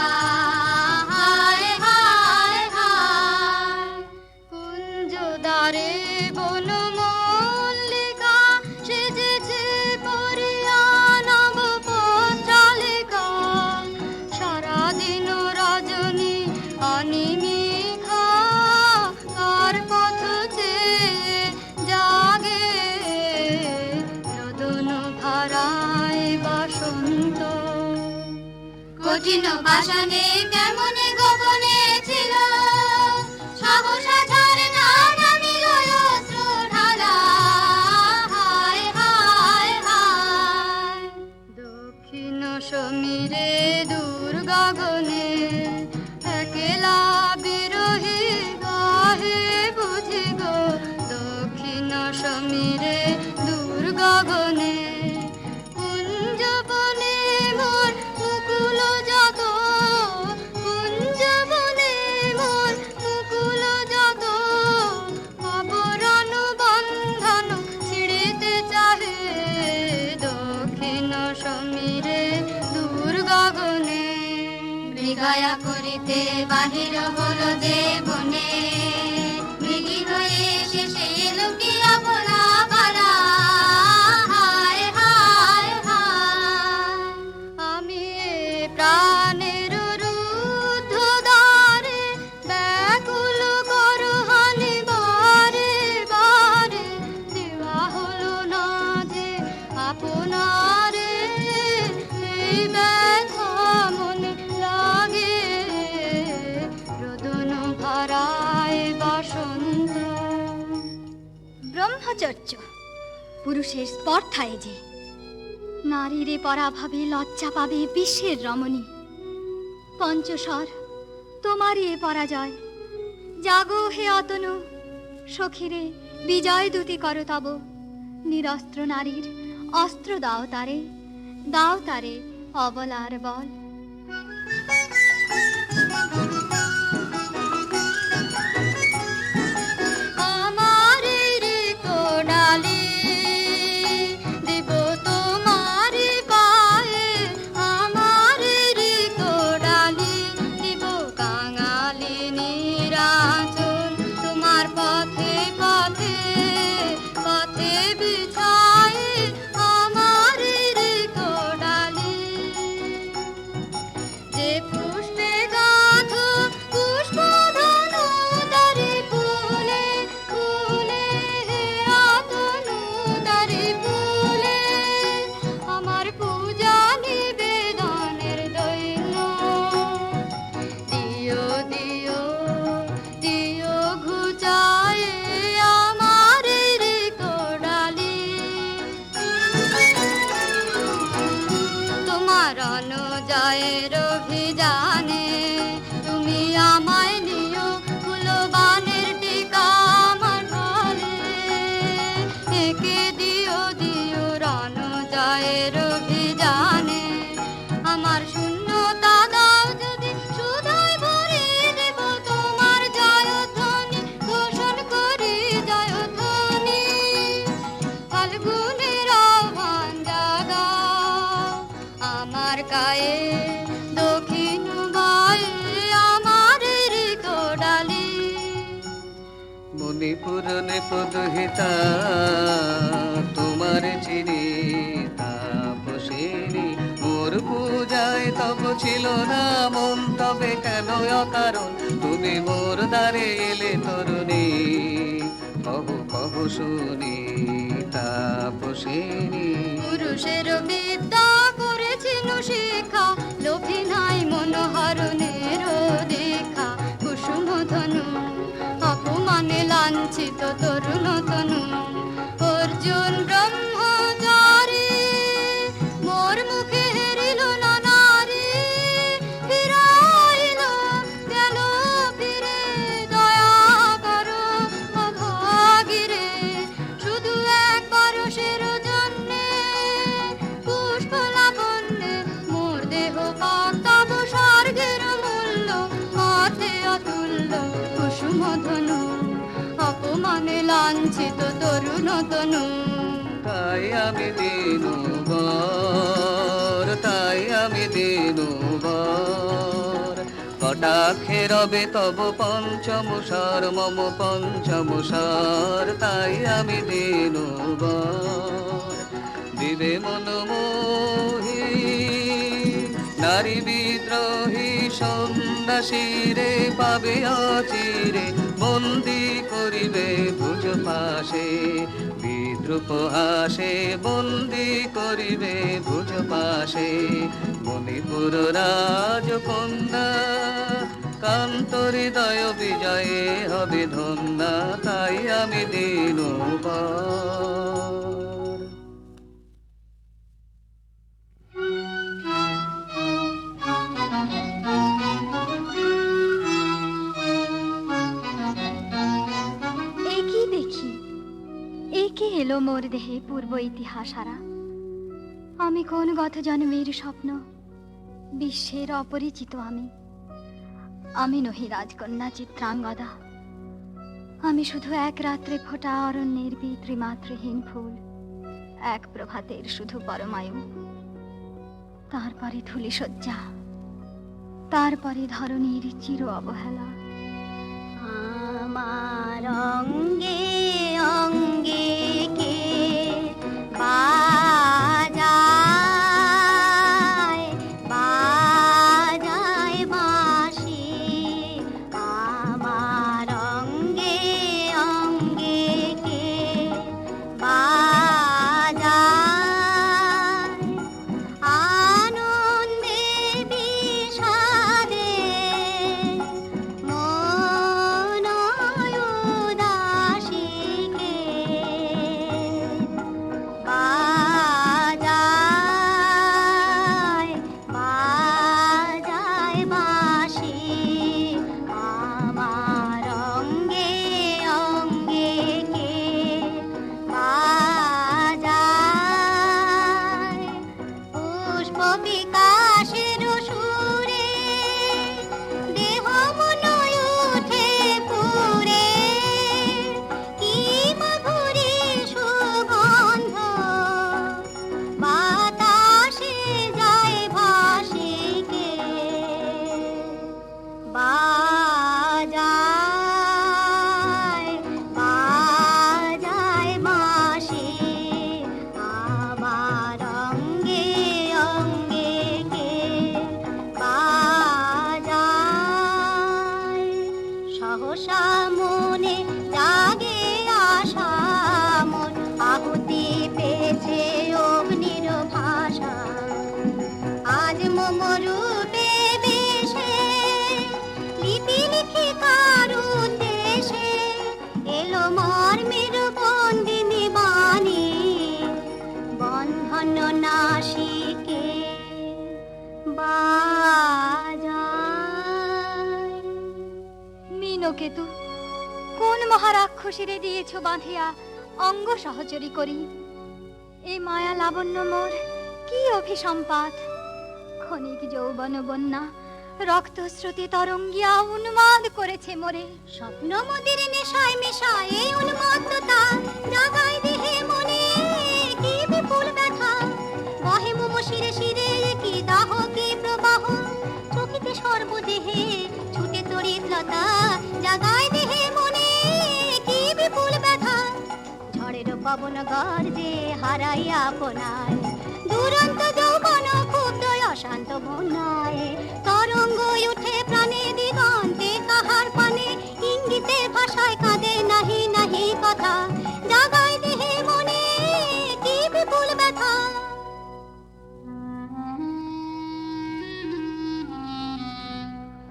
হায় হায় হায়, কুঞ্জ দ্বারে বন মল্লিকা সেজেছে পরিয়া নব পত্রালিকা। সারাদিন রজনী অনিমিখা তার পথ চেয়ে জাগে। রোদন ভরায় বসন্ত কঠিন পাষাণে কেমনে গোপনে ছিল সহসা ঝরনা নামিল অশ্রু ঢালা। হায় হায় হায়, দক্ষিণ সমীরে দূর গগনে একলা বিরোহী গাহে বুঝি গো। দক্ষিণ সমীরে দূর গগনে কুঞ্জ বনে মোর মুকুল যত, কুঞ্জ বনে মোর মুকুল যত আবরণ বন্ধন ছিড়িতে চাহে। দক্ষিণ সমীরে দূর গগনে মৃগয়া করিতে বাহির হলো যে বনে, মৃগী হয়ে শেষে এলো কি আপনা পালা। হায় হায় হায়, আমি এ প্রাণের রুদ্ধ দ্বারে ব্যাকুল করহানি বারে বারে। দেওয়া হলো না যে আপনারে এই ব্যথা মনে লাগে। রোদন ভরায় বসন্ত ব্রহ্মচর্য পুরুষের স্পর্ধায় যে নারীরে পরাভাবে লজ্জা পাবে বিশ্বের রমণী। পঞ্চস্বর তোমারই এ পরাজয়। জাগো হে অতনু, সখীরে বিজয় দূতি করো তব। নিরস্ত্র নারীর অস্ত্র দাও তারে, দাও তারে অবলার বল। আমার কোডালি দিব তোমার পায়ে। আমার কোডালি দিব কাঙালি নিরাচল তোমার পথে পথে পথে বিছায়। আমার কোডালি যে পুষ্পে গাঁথো পুষ্পধনু তারি ফুলে ফুলে হে আতনু তারি ফুলে। আমার পূজা নিবেদনের দৈন্য দিও দিও দিও ঘুচায় আমার কোডালি। তোমার অনুযায়ের অভিযানে তুমি আমায় নিও ফুলবানের টিকা আমার ঢালে। একে দিও দিও রণজয়ের অভিযানে আমার শূন্যতা দাও যদি শুধুই ভরিয়ে দেব তোমার জয়ধ্বনি ঘোষণ করি জয়ধ্বনি। ফাল্গুনের আহ্বান দক্ষিণ বায়ে আমার ঋত ডালি। মণিপুর নেপদহিতা তোমার চিনি তাপসিনী, মোর পূজায় তব ছিল না মন, তবে কেন অকারণ তুমি মোর দ্বারে এলে তরুণী। কহু কহু শুনি তাপসিনী, পুরুষের বিদ্যা করেছিল শিক্ষা, লোভী নাই মনোহরণের দেখা। কুসুম ধনু অপমানে লাঞ্ছিত তরুণ তনু, অর্জুন ব্রহ্মচারী মোর মুখে হেরিল না নারী। ফিরাইল গেল ফিরে দয়া করো অভাগীরে, শুধু একবার সের জন্যে পুষ্প লাবণ্যে মোর দেহ পাক তব স্বর্গের মূল্য অর্থে অতুল্য। কুসুম ধনু অপমানে লাঞ্ছিত তরুণ তনু, তাই আমি দিনু বর, তাই আমি দিনু বর। কটাক্ষে রবে তব পঞ্চম স্বর মম পঞ্চম স্বর, তাই আমি দিনু বর। দিবে মন মোহি নারী বিদ্রোহী সন্ন্যাসীরে পাবে অচিরে, বন্দি করিবে ভুজ পাশে বিদ্রুপ হাসে, বন্দি করিবে ভুজ পাশে। মণিপুর রাজকন্যা কান্ত হৃদয় বিজয়ে হবে ধন্যা, তাই আমি দিনু বর। একই দেখি একে এলো মোর দেহে পূর্ব ইতিহাস হারা। আমি কোন গত জন্মের স্বপ্ন, বিশ্বের অপরিচিত আমি নহি রাজকন্যা চিত্রাঙ্গদা। আমি শুধু এক রাত্রে ফোটা অরণ্যের পিতৃমাতৃহীন ফুল, এক প্রভাতের শুধু পরমায়ু। তারপরে ধূলিসজ্জা, তারপরে ধরণীর চির অবহেলা। আমার অঙ্গে অঙ্গে কে বাজায় বাজায় বাঁশি, আমার অঙ্গে অঙ্গে কে বাজায় আনন্দে বিষাদে মন উদাসীকে বাজায় বাজায় বাঁশি, আমার অঙ্গে অঙ্গে কে বাজায় পুষ্প বিকাশের সুরে দেহ মন উঠে পুরে, কি মাধুরী সুগন্ধ বাতাসে যায় ভাসিকে বাজায় বাজায় বাঁশি, আমার অঙ্গে অঙ্গে কে বাজায়। সহসা মনে জাগে আশা মোর, আহুতি পেয়েছে অগ্নির ভাষা। আজ মম রূপে বেশে লিপি লিখি কার উদ্দেশে, এলো মর্মের বন্দিনী বাণী বন্ধন নাশিকে বাজায়। মিনকেতু, কোন মহারাক্ষসীরে দিয়েছ বাঁধিয়া অঙ্গ সহচরী করি? এই মায়া লাবণ্য মোর কি অভিসম্পাত! ক্ষণিক যৌবন বন্যা রক্তস্রোতে তরঙ্গিয়া উন্মাদ করেছে মোরে। স্বপ্ন মদির নেশায় মেশায় এই উন্মত্ততা, জাগায় দেহে মনে কি বিপুল ব্যথা। বহে মম শিরে শিরে কি দাহ কি প্রবাহ, লতা, জাগায় দেহে মনে কি বিপুল ব্যথা। ঝড়ের পবন গর্জে হারাই আপনার, দুরন্ত যৌবন ক্ষুব্ধ অশান্ত মনায়। তরঙ্গ উঠে প্রাণে দিগন্তে কাহার পানে, ইঙ্গিতে ভাষায় কাঁদে নাহি নাহি কথা, জাগায় দেহে মনে কি বিপুল ব্যথা।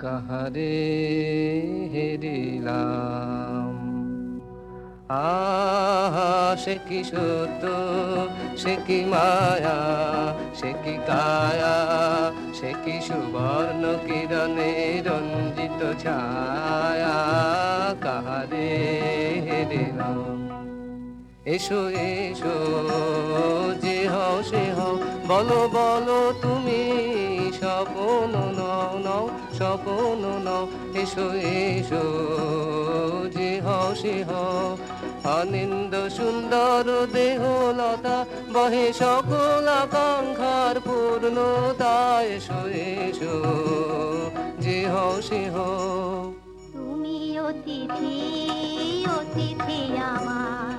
কাহারে হেরিলাম, আহা সে কি সত্য, সে কি মায়া, সে কি কায়া, সে কি সুবর্ণ কিরণে রঞ্জিত ছায়া। কাহারে হেরিলাম, এসো এসো যে হও সে হও, বলো বলো তুমি স্বপন নও নও, স্বপন নও। এসো এসো যে হও সে হও, অনিন্দ সুন্দর দেহলতা, বহে সকল আকাঙ্ক্ষার পূর্ণতা। এসো এসো যে হও সে হও। তুমি অতিথি, অতিথি আমার,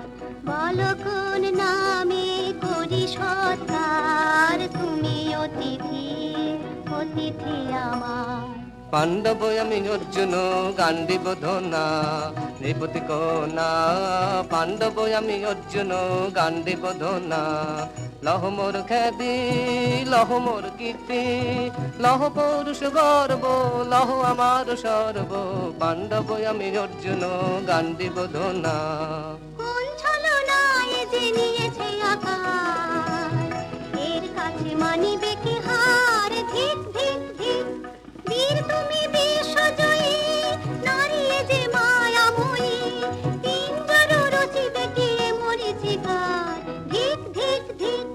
বলো কোন নামে করি সৎকার। তুমি অতিথি, অতিথি আমার। পাণ্ডব আমি অর্জুন গান্ডীব ধনা, নৃপতি কন্যা। পাণ্ডব আমি অর্জুন গান্ডীব ধনা, লহ মোর খ্যাতি, লহ মোর কীর্তি, লহ পৌরুষ গর্ব, লহ আমার সর্ব। পাণ্ডব আমি অর্জুন গান্ডীব ধনা। কোন ছলনায় যে নিয়েছে আকার, এর কাছে মানিবে কি হার। ধিক ধিক ধিক, বীর তুমি বিশ্বজয়ী, নারী যে মায়াময়ী, পিঞ্জর রচিবে কে মরীচিকার। ধিক ধিক ধিক,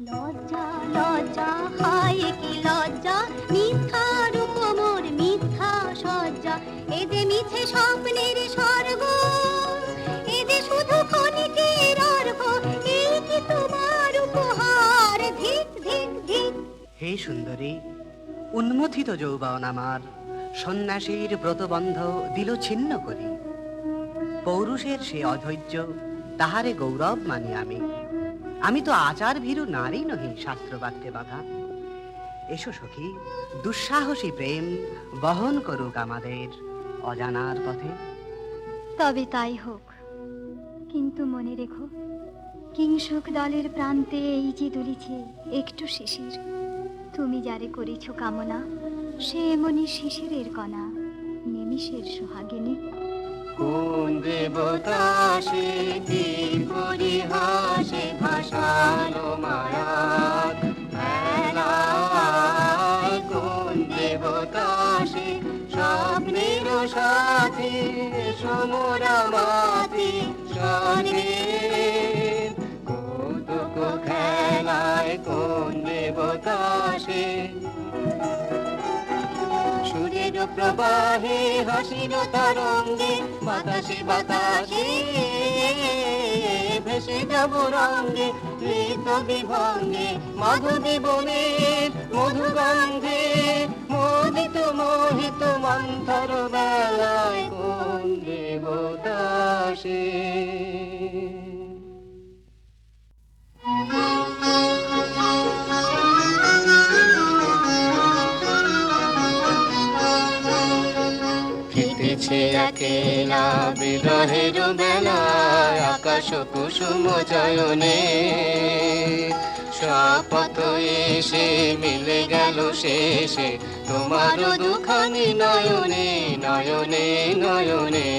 লজ্জা লজ্জা, হায় কি লজ্জা, মিথ্যা রূপ মোর মিথ্যা সজ্জা। এ যে মিছে স্বপ্নের স্বর্গ, এ যে শুধু ক্ষণিকের অর্ঘ, এই কি তোমার উপহার। ধিক ধিক ধিক। হে সুন্দরী, উন্মথিত যৌবন আমার সন্ন্যাসীর ব্রতবন্ধ দিল ছিন্ন করি। পৌরুষের সে অধৈর্য, তাহারে গৌরব মানি আমি। আমি তো আচার ভীরু নারী নহি, শাস্ত্রবাক্যে বাধা। এসো সখী, দুঃসাহসী প্রেম বহন করুক আমাদের অজানার পথে। তবে তাই হোক, কিন্তু মনে রেখো, কিংসুক দলের প্রান্তে এই যে দুলিছে একটু শিশির, তুমি যারে করেছ কামনা, সে এমনি শিশিরের কণা, নিমিষের সোহাগিনী। কোন দেবতা সে কি পরিহাসে ভাসালো মায়ার মেলায়। কোন দেবতা সে স্বপ্নের সাথী, সমরা মাতি স্বর্গে কৌতুক খেলায়। কোন দেবতা সে সুরের প্রবাহে, হাসির তরঙ্গে, বাতাসে বাতাসে ভেসে যাব রঙ্গে। ঋত বিভঙ্গে মাধবী বনের মধুগন্ধে, মোদিত মোহিত মন্থর বেলায়। কোন দেবতা সে? ফিটেছে একেলা বিরহের বেলায়, আকাশ কুসুম চয়নে শপথ এসে মিলে গেল শেষে তোমার দুখানি নয়নে নয়নে নয়নে।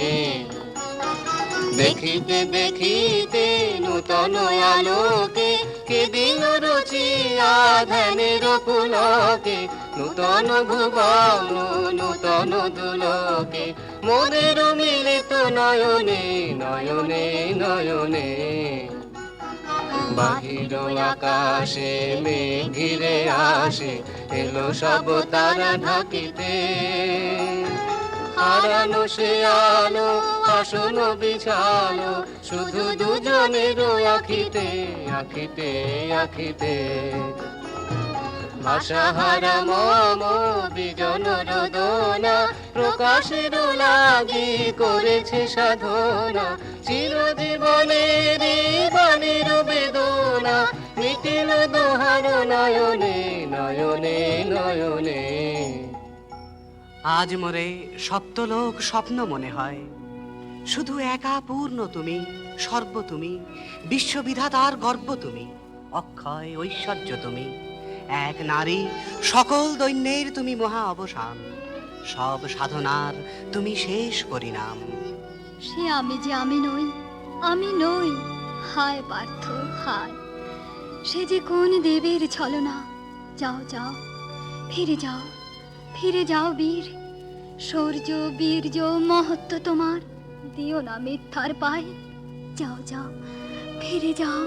দেখিতে দেখিতে নূতন আলোকে, কে দিল রচিয়া ধ্যানের পুলকে। নূতন ভুবন নূতন দুলকে, মোদের মিলিত নয়নে নয়নে নয়নে। বাহির আকাশে মেঘ ঘিরে আসে, এলো সব তারা ঢাকিতে। হারানো সে আলো আসন বিছালো, শুধু দুজনের আখিতে আখিতে আখিতে। ভাষাহারা মম বিজন রোদনা, প্রকাশের লাগি করেছে সাধনা, চিরজীবনের বাণীর বেদনা মিটিল দোহার নয়নে নয়নে নয়নে। আজ মোরে সপ্তলোক স্বপ্ন মনে হয়, শুধু একা পূর্ণ তুমি, সর্ব তুমি, বিশ্ববিধাতার গর্ব তুমি, অক্ষয় ঐশ্বর্য তুমি, এক নারী সকল দৈন্যের তুমি মহা অবসান, সব সাধনার তুমি শেষ পরিণাম। সে আমি যে আমি নই, আমি নই, হায় পার্থ হায়। সে যে কোন দেবের ছলনা। যাও যাও, ফিরে যাও, ফিরে যাও বীর। শৌর্য বীর্য মহত্ব তোমার, দিও না মিথ্যার পায়। যাও যাও, ফিরে যাও।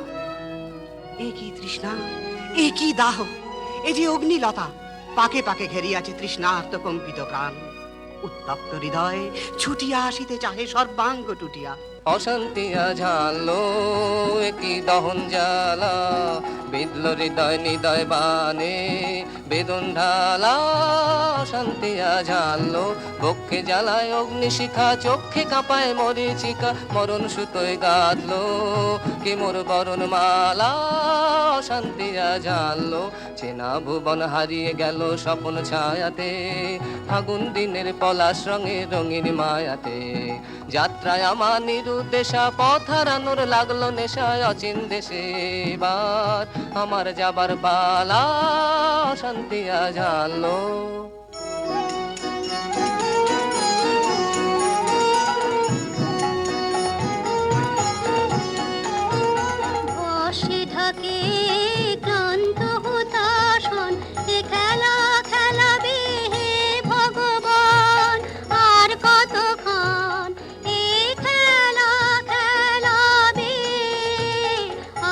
এ কি তৃষ্ণা, এ কি দাহ, এ যে অগ্নিলতা, পাকে পাকে ঘেরিয়াছে তৃষ্ণার্ত কম্পিত প্রাণ। উত্তপ্ত হৃদয় ছুটিয়া আসিতে চাহে সর্বাঙ্গ টুটিয়া। অশান্তিয়া ঝালো একই দহন জ্বালা, বিদল হৃদয় নিদয় বানে বেদন ঢালা। অশান্তিয়া ঝালো বক্ষে জ্বালায় অগ্নিশিখা, চক্ষে কাঁপায় মরিচিকা, মরণ সুতোয় গাঁথলো কি মোর বরণ মালা। অশান্তিয়া ঝালো চেনা ভুবন হারিয়ে গেল স্বপ্ন ছায়াতে, ফাগুন দিনের পলাশ রঙের রঙিন মায়াতে। যাত্রায় আমার নিরুদ্দেশা, পথ হারানোর লাগলো নেশায় অচিন দেশে। এবার আমার যাবার পালা, শান্তিয়া জানলো। বসে থাকে ক্লান্ত হতাশন, এ খেলা খেলাবে হে ভগবান। আর কতক্ষণ এই খেলা খেলাবে,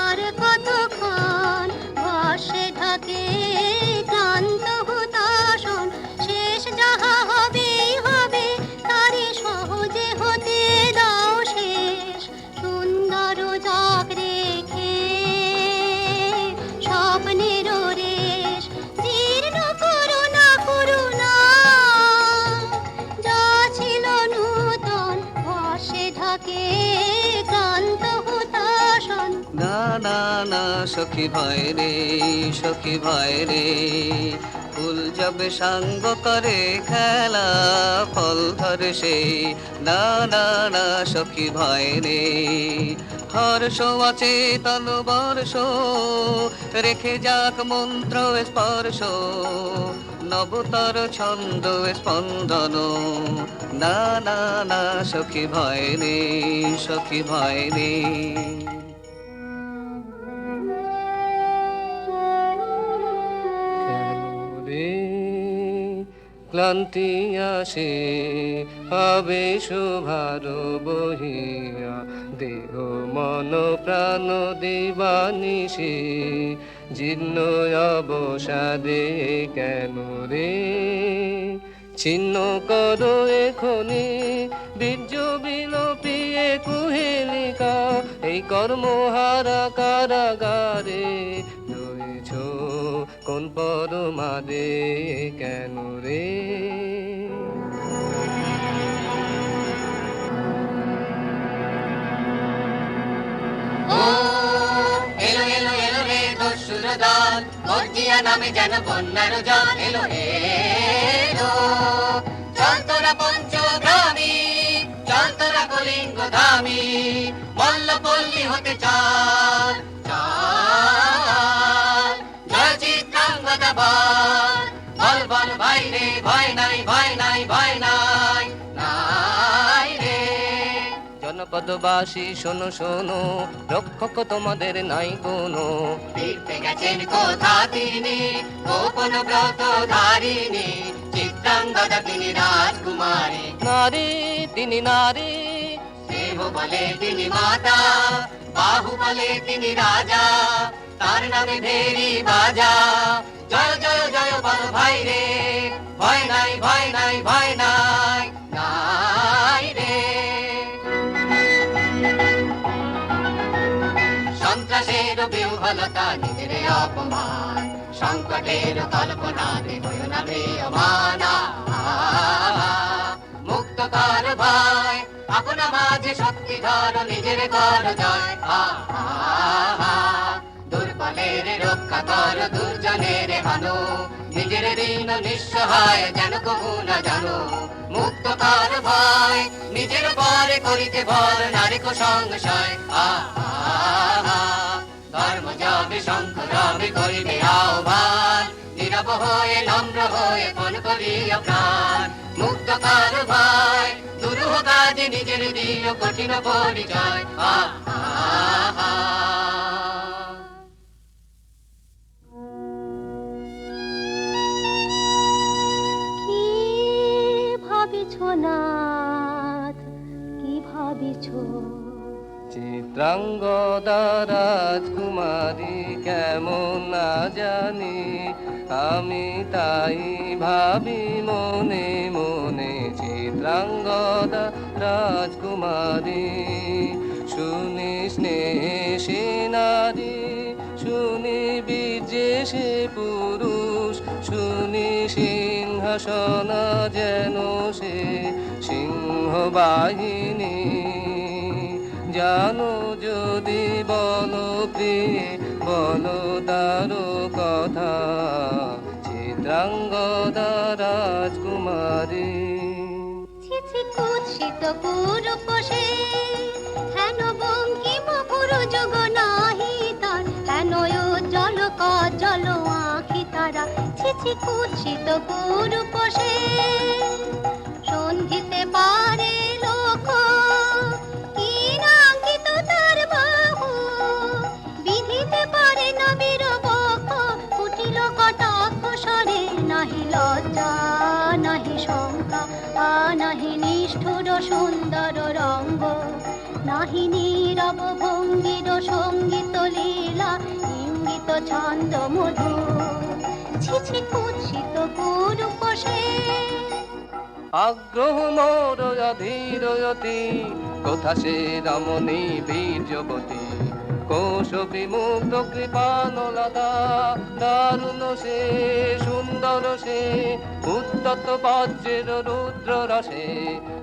আর কতক্ষণ। বসে থাকে ক্লান্ত হতাশন, শেষ যাহা হবে হবে, তারে সহজে হতে দাও শেষ। সুন্দর জগ রেখে স্বপ্নের রেশ, জীর্ণ করুণা করুণা, যা ছিল নূতন বসে থাকে ক্লান্ত হতাশন। না না না সখী ভয় রে, সখী ভয় রে, ফুল যাবে সাঙ্গ করে খেলা ফল ধরে সে। না না না সখী ভয় রে, হর্ষ অচেতন বর্ষ রেখে যাক মন্ত্র স্পর্শ, নবতর ছন্দ স্পন্দন। না না না সখী ভয় রে, সখী ভয় রে। ক্লান্তি আসে আবেশ ভার বহিয়া, দেহ মন প্রাণ দিবানিশি জীর্ণ অবসাদে কেন রে। ছিন্ন করো এখনি বীর্য বিলোপিয়ে কুহেলিকা, এই কর্মহারা কারাগারে রয়েছ কোন পরমাদে কেন রে। ও এলো এলো এলো রে দস্যুর দল, মর্জিয়া নামে যেন বন্যার জল। এলো এলো চল তোরা পঞ্চগ্রামী, চল তোরা কলিঙ্গ ধামী, মল্লপল্লী হতে চল চল। জয় চিত্রাঙ্গদা বল, বল বল ভাই রে, ভয় নাই ভয় নাই ভয় নাই নাই রে। জনপদবাসী শোনো শোনো, রক্ষক তোমাদের নাই কোনো। ফিরতে গেছেন কোথা তিনি, গোপন ব্রত ধারিণী, চিত্রাঙ্গদা তিনি রাজকুমারী। নারী তিনি নারী, দেহ বলে তিনি মাতা, বাহু বলে তিনি রাজা, তার নামে ভেরি বাজা। জয় জয় জয় বল ভাই রে, ভয় নাই ভয় নাই ভয় নাই নাই রে। সন্ত্রাসের বিহ্বলতা নিজের অপমান, সংকটের কল্পনা হয়ে না মেয়মানা। মাঝে শক্তি ধরো, নিজের করো জয়। দুর্বলের রক্ষা করো, দুর্জনের হানো, নিজের ঋণ নিঃসহায় যেন কবু না জানো। মুক্ত কর ভয়, নিজের পরে করিতে ভর, নারী সংশয়। ধর্ম যাবে শঙ্খ রবে করিবে আহ্বান, নীরব হয়ে নম্র হয়ে পণ করিয়া প্রাণ। মুক্ত কর ভয়, দুরূহ কাজে নিজের দিও কঠিন পরিচয়। কি ভাবিছ নাথ, কি ভাবিছ? চিত্রাঙ্গদা রাজকুমারী কেমন না জানি, আমি তাই ভাবি মনে মনে। চিত্রাঙ্গদা রাজকুমারী, শুনি স্নেহে নারী, শুনি বীর্যে সে পুরুষ, শুনি সিংহাসন যেন সে সিংহ বাহিনী। জানো যদি বলো প্রিয়ে, বলো তারো কথা, চিত্রাঙ্গদা রাজকুমারী। ছিছি কুৎসিত পুরুষে, হেন বঙ্কিম পুরুযোগ নাহি তার, হেন জল কজল আঁখি তারা। ছিছি কুৎসিত পুরুষে, সন্ধিতে পারে লোক, কি নাঙ্কিত তার বাহু, বিধিতে পারে না বীরবক্ষ, কুটিল কটাক্ষ স্বরে। নাহি লজ্জা নাহি শঙ্কা, নাহি নিষ্ঠুর সুন্দর রঙ্গ, নাহি নীরব ভঙ্গির সঙ্গীত লীলা, ইঙ্গিত ছন্দ মধু। ছিছি কুৎসিত পুরুষে। আগ্রহ মোর অধীরয়তি, কোথা সে রমণী বীর্যবতী। কোশ বিমুগ্ধ কৃপানলতা, দারুণ সে সুন্দর সে, উদ্যত বজ্রের রুদ্র রসে।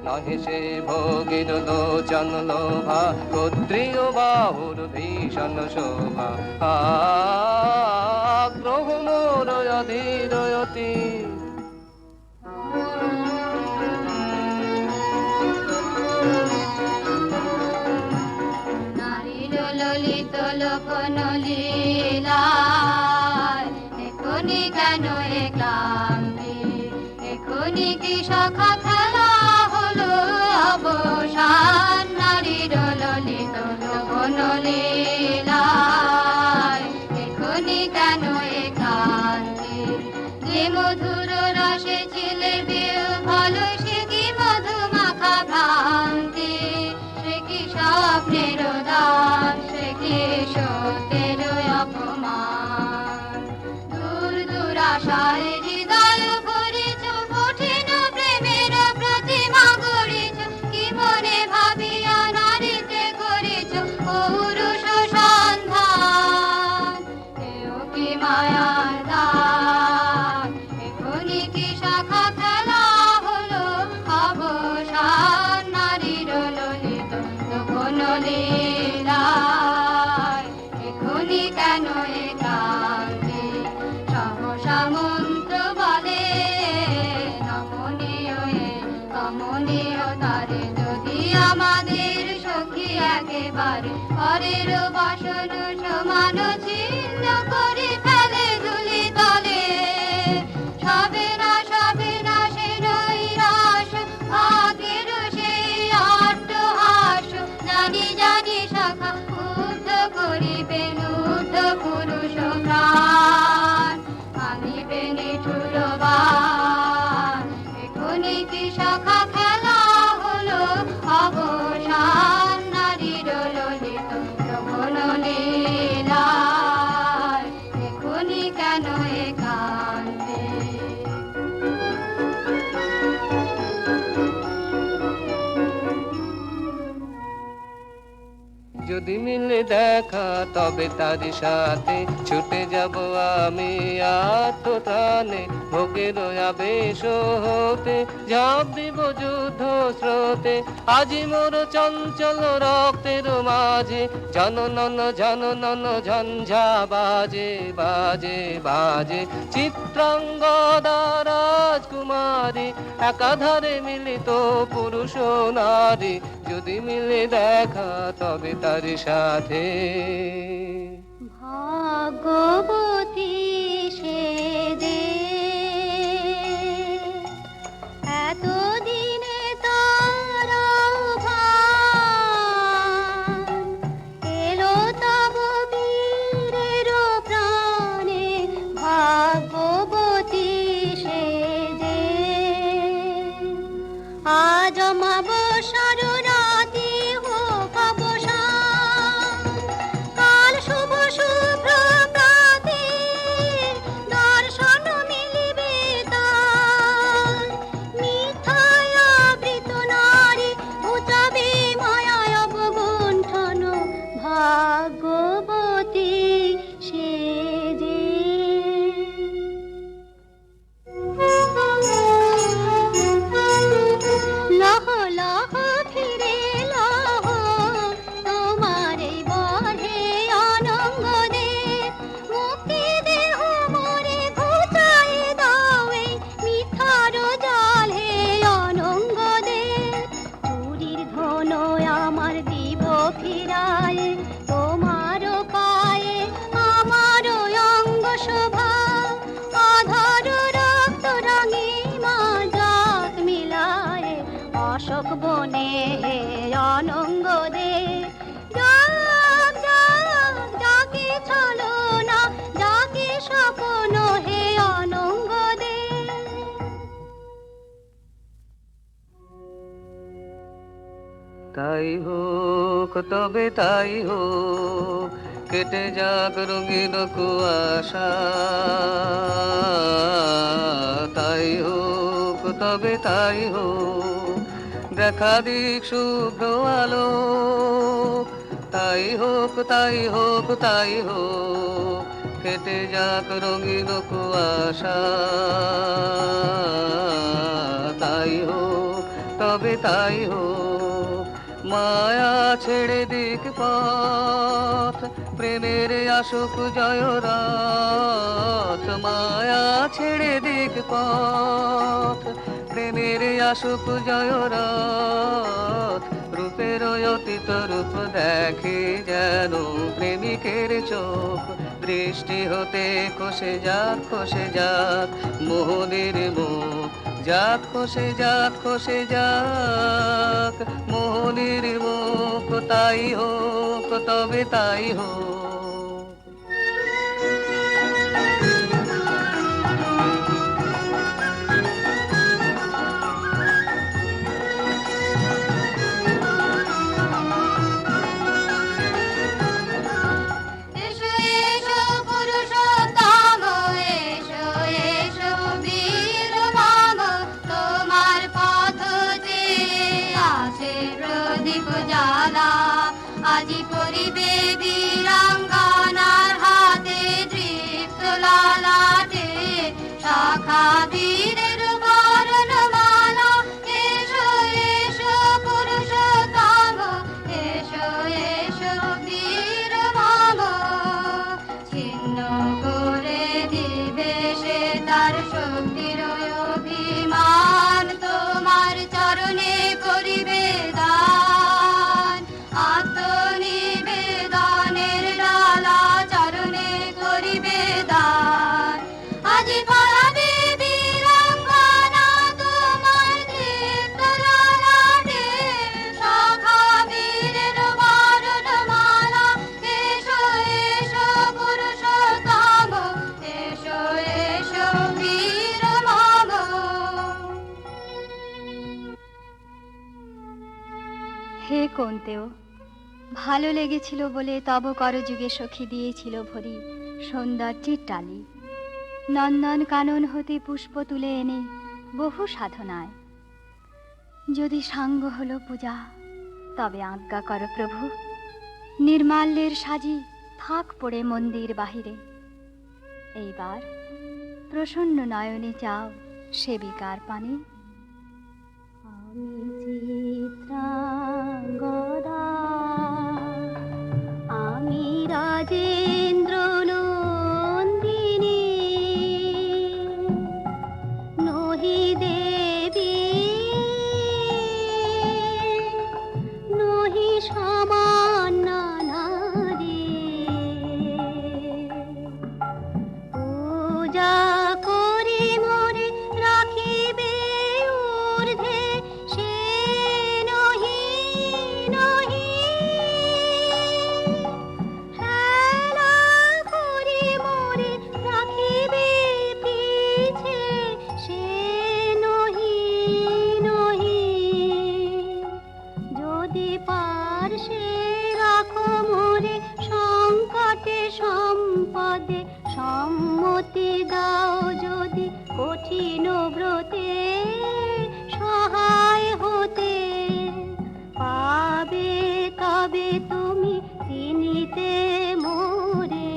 নহে সে ভোগের লোচন লোভা, ক্ষত্রিয় বাহুর ভীষণ শোভা। আগ্রহ মোর অধীরয়তি। ললিত লোকন লীলায়, এখনি কেন একান্তে, এখনি কি সখা খেলা হলো অবসান। নারীর ললিত লোকন লীলায়, এখনি কেন একান্তে, যে মধুর রসে ছিলে বিহ্বল, সে কি মধু মাখা ভ্রান্তি। সে কি স্বপ্নের দান, সে কি সত্যের অপমান। দূর দুরাশায় হৃদয় ভরিছ, কঠিন প্রেমের প্রতিমা গড়িছ, কি মনে ভাবিয়া নারীতে করিছ পৌরুষ সন্ধান। এও কি মায়ার দান, এখনি কি শাখা খেলা হলো অবসান। নারীর ললিত লোকন লীলায়, এখনি কেন একান্তে, সহসা মন্ত্র বলে নমনীয় কমনীয় তারে। যদি আমাদের সখী একেবারে পরের বাসন সমান ছিন্ন করে ফেলে ধুলি তলে, সবে না সে নৈরাশ, আগের সেই অট্টহাস। জানি জানি সখা উদ্ধ করিবে ঊর্ধ্ব পুরুষ প্রাণ, আনিবে নিঠুর বাণ। এখনি কি সখা খেলা হলো অবসান। নারীর ললিত লোকন লীলা। যদি মিলে দেখা তবে তার সাথে ছুটে যাব আমি আত্মপ্রাণে, ভোগের আবেশ হতে ঝাঁপ দিব যুদ্ধ স্রোতে। আজি মোর চঞ্চল রক্তের মাঝে জননন জননন ঝঞ্ঝা বাজে বাজে বাজে। চিত্রাঙ্গদা রাজকুমারী একাধারে মিলিত পুরুষ ও নারী, যদি মিলে দেখা তবে তার সাথে। ভাগ্যবতী সে যে এতদিনে তার আহ্বান, এলো তব বীরের প্রাণে। ভাগ্যবতী সে যে আজ অমাবস্যার রাতে হোক অবসান, কাল শুভ শুভ্র প্রাতে দর্শন মিলিবে তার। মিথ্যায় আবৃত নারী ঘুচাবে মায়ায় অবগুণ্ঠন। ভাগ্যবতী সে যে লহ লহ ফিরে লহ তোমার এই বহে অনঙ্গ দে। মুক্তি দেহ মোরে ঘুচাই দাও এই মিথ্যার জাল হে অনঙ্গ দে। চুরির ধন আমার দিব ফিরায় তোমার পায়ে আমার অঙ্গ শোভা। আধার রক্ত রাঙিমা জাত মিলায় অশোক বনে হে অনঙ্গ দে। যাক যাক যাকে ছলো না যাকে স্বপ্ন হে অনঙ্গ দে। তাই হোক তবে তাই হোক, কেটে যাক রঙিন কুয়াশা। তাই হোক তবে তাই হোক, দেখা দিক শুভ্র আলো। তাই হোক তাই হোক তাই হোক, কেটে যাক রঙিন কুয়াশা। তাই হোক তবে তাই হোক, মায়া ছেড়ে দিক পথ, প্রেমের আসুক জয় রথ। মায়া ছেড়ে দিক পথ, প্রেমের আসুক জয় রথ। রূপের অতীত রূপ দেখে যেন প্রেমিকের চোখ। দৃষ্টি হতে খসে যাক মোহনের মুখ। যাক খসে যাক মোহনের মুখ। তাই হোক তবে তাই হোক। এসো এসো পুরুষোত্তম, এসো এসো বীর মম। তোমার পথ যে আছে প্রদীপ জ্বালা, আজি করিবে বীরাঙ্গনার হাতে দৃপ্ত ললাটে শাখা বীরের বরণমালা। এসো এসো পুরুষোত্তম, এসো এসো বীর মম। ছিন্ন করে দিবে সে তার শক্তির অভিমান, তোমার চরণে করিবে দান। আত্মনিবেদনের ডালা চরণে করিবে দান। আজি পড়াবে বীরাঙ্গনা তোমার দীপ্ত ললাটে শাখা বীরের বরণমালা। এসো এসো পুরুষোত্তম, এসো এসো বীর মম। হে কোন্তেও, ভালো লেগেছিল বলে তব করযুগে সখী দিয়েছিল ভরি সৌন্দর্যের টালি। নন্দন কানন হতে পুষ্প তুলে এনে বহু সাধনায়। যদি সাঙ্গ হলো পূজা তবে আজ্ঞা করো প্রভু, নির্মাল্যের সাজি ফাঁক পড়ে মন্দির বাহিরে। এইবার প্রসন্ন নয়নে চাও সেবিকার পানে। আমি চিত্রাঙ্গদা, আমি রাজেন্দ্র নন্দিনী, নহি দেবী নহি সামান্য নারী, পূজা করি মোরে রাখিবে ঊর্ধ্বে, সে নহি নহি হেলা করি মোরে রাখিবে পিছে, সে নহি নহি যদি পার্শ্বে রাখো মোরে সংকটে সম্পদে, সম্মতি দাও যদি কঠিন ব্রতে, সহায় হতে পাবে তবে তুমি চিনিতে মোরে।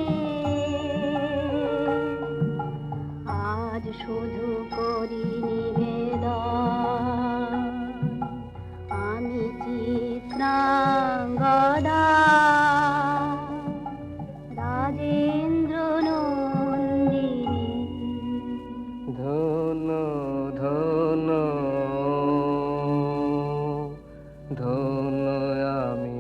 আজ শুধু করি নিবেদন, আমি চিত্রাঙ্গদা, রাজেন্দ্র নন্দিনী। ধন্য ধন্য ধন্য আমি।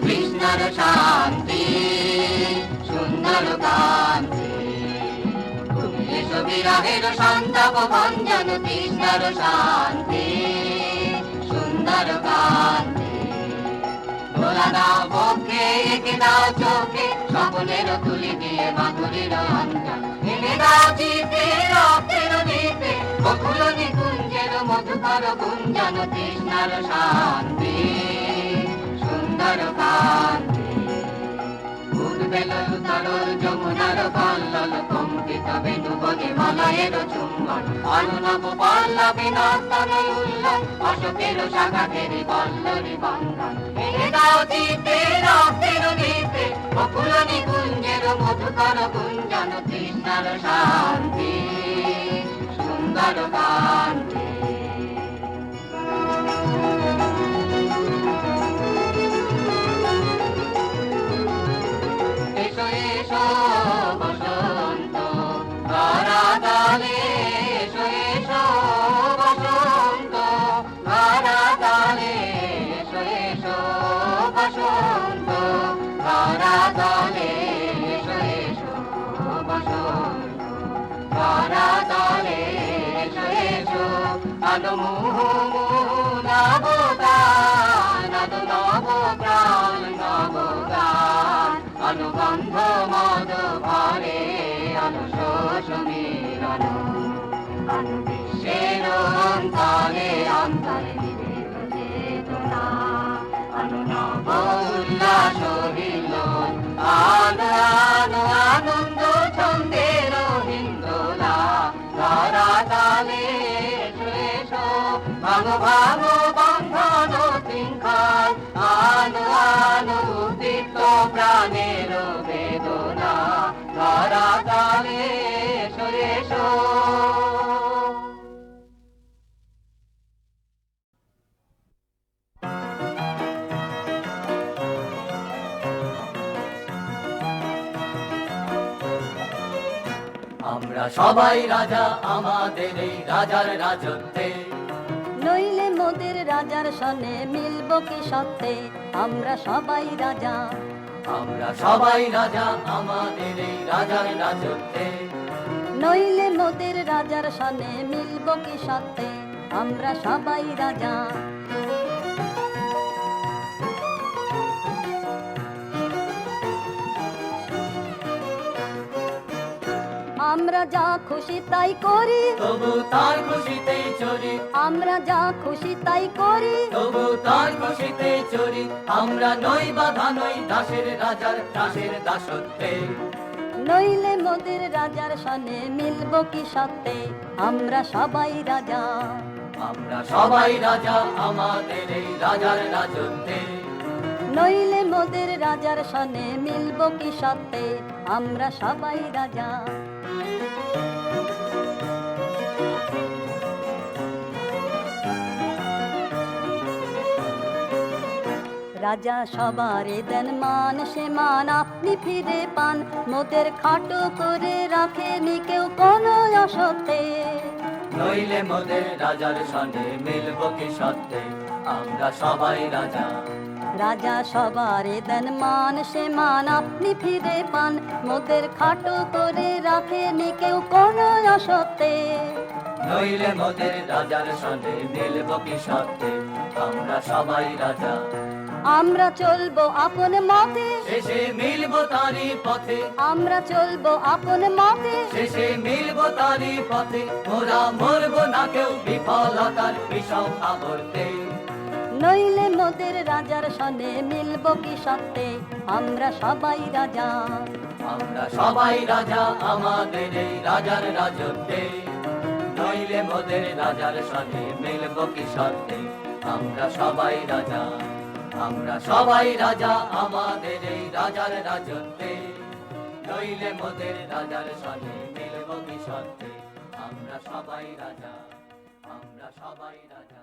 কৃষ্ণর শান্তি সুন্দর কান্তি, তুমি এসো বিরহের সন্তাপ ভঞ্জন। কৃষ্ণর শান্তি সুন্দর কান্তি, ভোলা দাও বক্ষে একে দাও চোখে, স্বপ্নের তুলি দিয়ে মাধুরীর অঞ্জন। এনে দাও চিতে রক্তের নিতে, বকুল নিকুঞ্জের মধুকর গুঞ্জন। কৃষ্ণর শান্তি সুন্দর কান্তি, উদ্বেলল তরল যমুনার কল্লল, কম্পিত বেণু বনে মলয়ের চুম্বন। অনুনব পল্লবে নর্তন উল্লস, অশোকের শাখা ঘেরি পল্লরী বন্ধন। এনে দাও চিতে রক্তের নিতে, বকুল নিকুঞ্জের মধুকর গুঞ্জন। কৃষ্ণর শান্তি সুন্দর কান্তি। এসো এসো বসন্ত ধরাতলে, এসো এসো বসন্ত ধরাতলে, এসো এসো বসন্ত ধরাতলে, এসো এসো বসন্ত ধরাতলে, এসো এসো। আলো মুহ নবগান, আলো নব প্রাণ নবগান, অনুগন্ধ মদ ভরে আলো সমীরণ। আলো বিশ্বের অন্তরে অন্তরে বিবেক চেতনা, আলো নব উল্লাস হিল্লোল, আলো আলো আনন্দ ছন্দের হিন্দোলা। ধরাতলে এসো এসো, ভাঙো ভাঙো বন্ধন শৃঙ্খল, আলো আলো উদ্দীপ্ত প্রাণের বেদনা। ধরাতলে এসো এসো। আমরা সবাই রাজা আমাদের এই রাজার রাজত্বে, নইলে মোদের রাজার সনে মিলব কি সত্যে। আমরা সবাই রাজা, আমরা সবাই রাজা আমাদের এই রাজার রাজত্বে, নইলে মোদের রাজার সনে মিলব কি সত্যে। আমরা সবাই রাজা। আমরা যা খুশি তাই করি, তবু তার খুশিতেই চলি, আমরা যা খুশি তাই করি, তবু তার খুশিতেই চলি। আমরা নই বাধা নই দাসের রাজার দাসের দাসত্বে, নইলে মোদের রাজার সনে মিলব কি সত্যে আমরা সবাই রাজা আমরা সবাই রাজা আমাদের এই রাজার রাজত্বে নইলে মোদের রাজার সনে মিলব কি সত্যে আমরা সবাই রাজা রাজা সবারে দেন মান সে মান আপনি ফিরে পান মোদের খাটো করে রাখেনি কেউ কোনো অসত্যে নইলে মোদের রাজার সনে মিলব কি সত্যে আমরা সবাই রাজা রাজা সবারে দেন মান সে মান আপনি ফিরে পান মোদের খাটো করে রাখেনি কেউ কোনো অসত্যে নইলে মোদের রাজার সনে মিলব কি সত্যে আমরা সবাই রাজা আমরা চলবো আপন মতে শেষে মিলব তারি পথে আমরা চলবো আপন মতে শেষে মিলব তারি পথে মোরা মরব না কেউ বিফলতার বিষম আবর্তে নইলে মোদের রাজার সনে মিলব কি সত্যে আমরা সবাই রাজা আমরা সবাই রাজা আমাদের এই রাজার রাজত্বে নইলে মোদের রাজার সনে মিলব কি সত্যে আমরা সবাই রাজা আমরা সবাই রাজা আমাদের এই রাজার রাজত্বে নইলে মোদের রাজার সনে মিলব কি সত্যে আমরা সবাই রাজা আমরা সবাই রাজা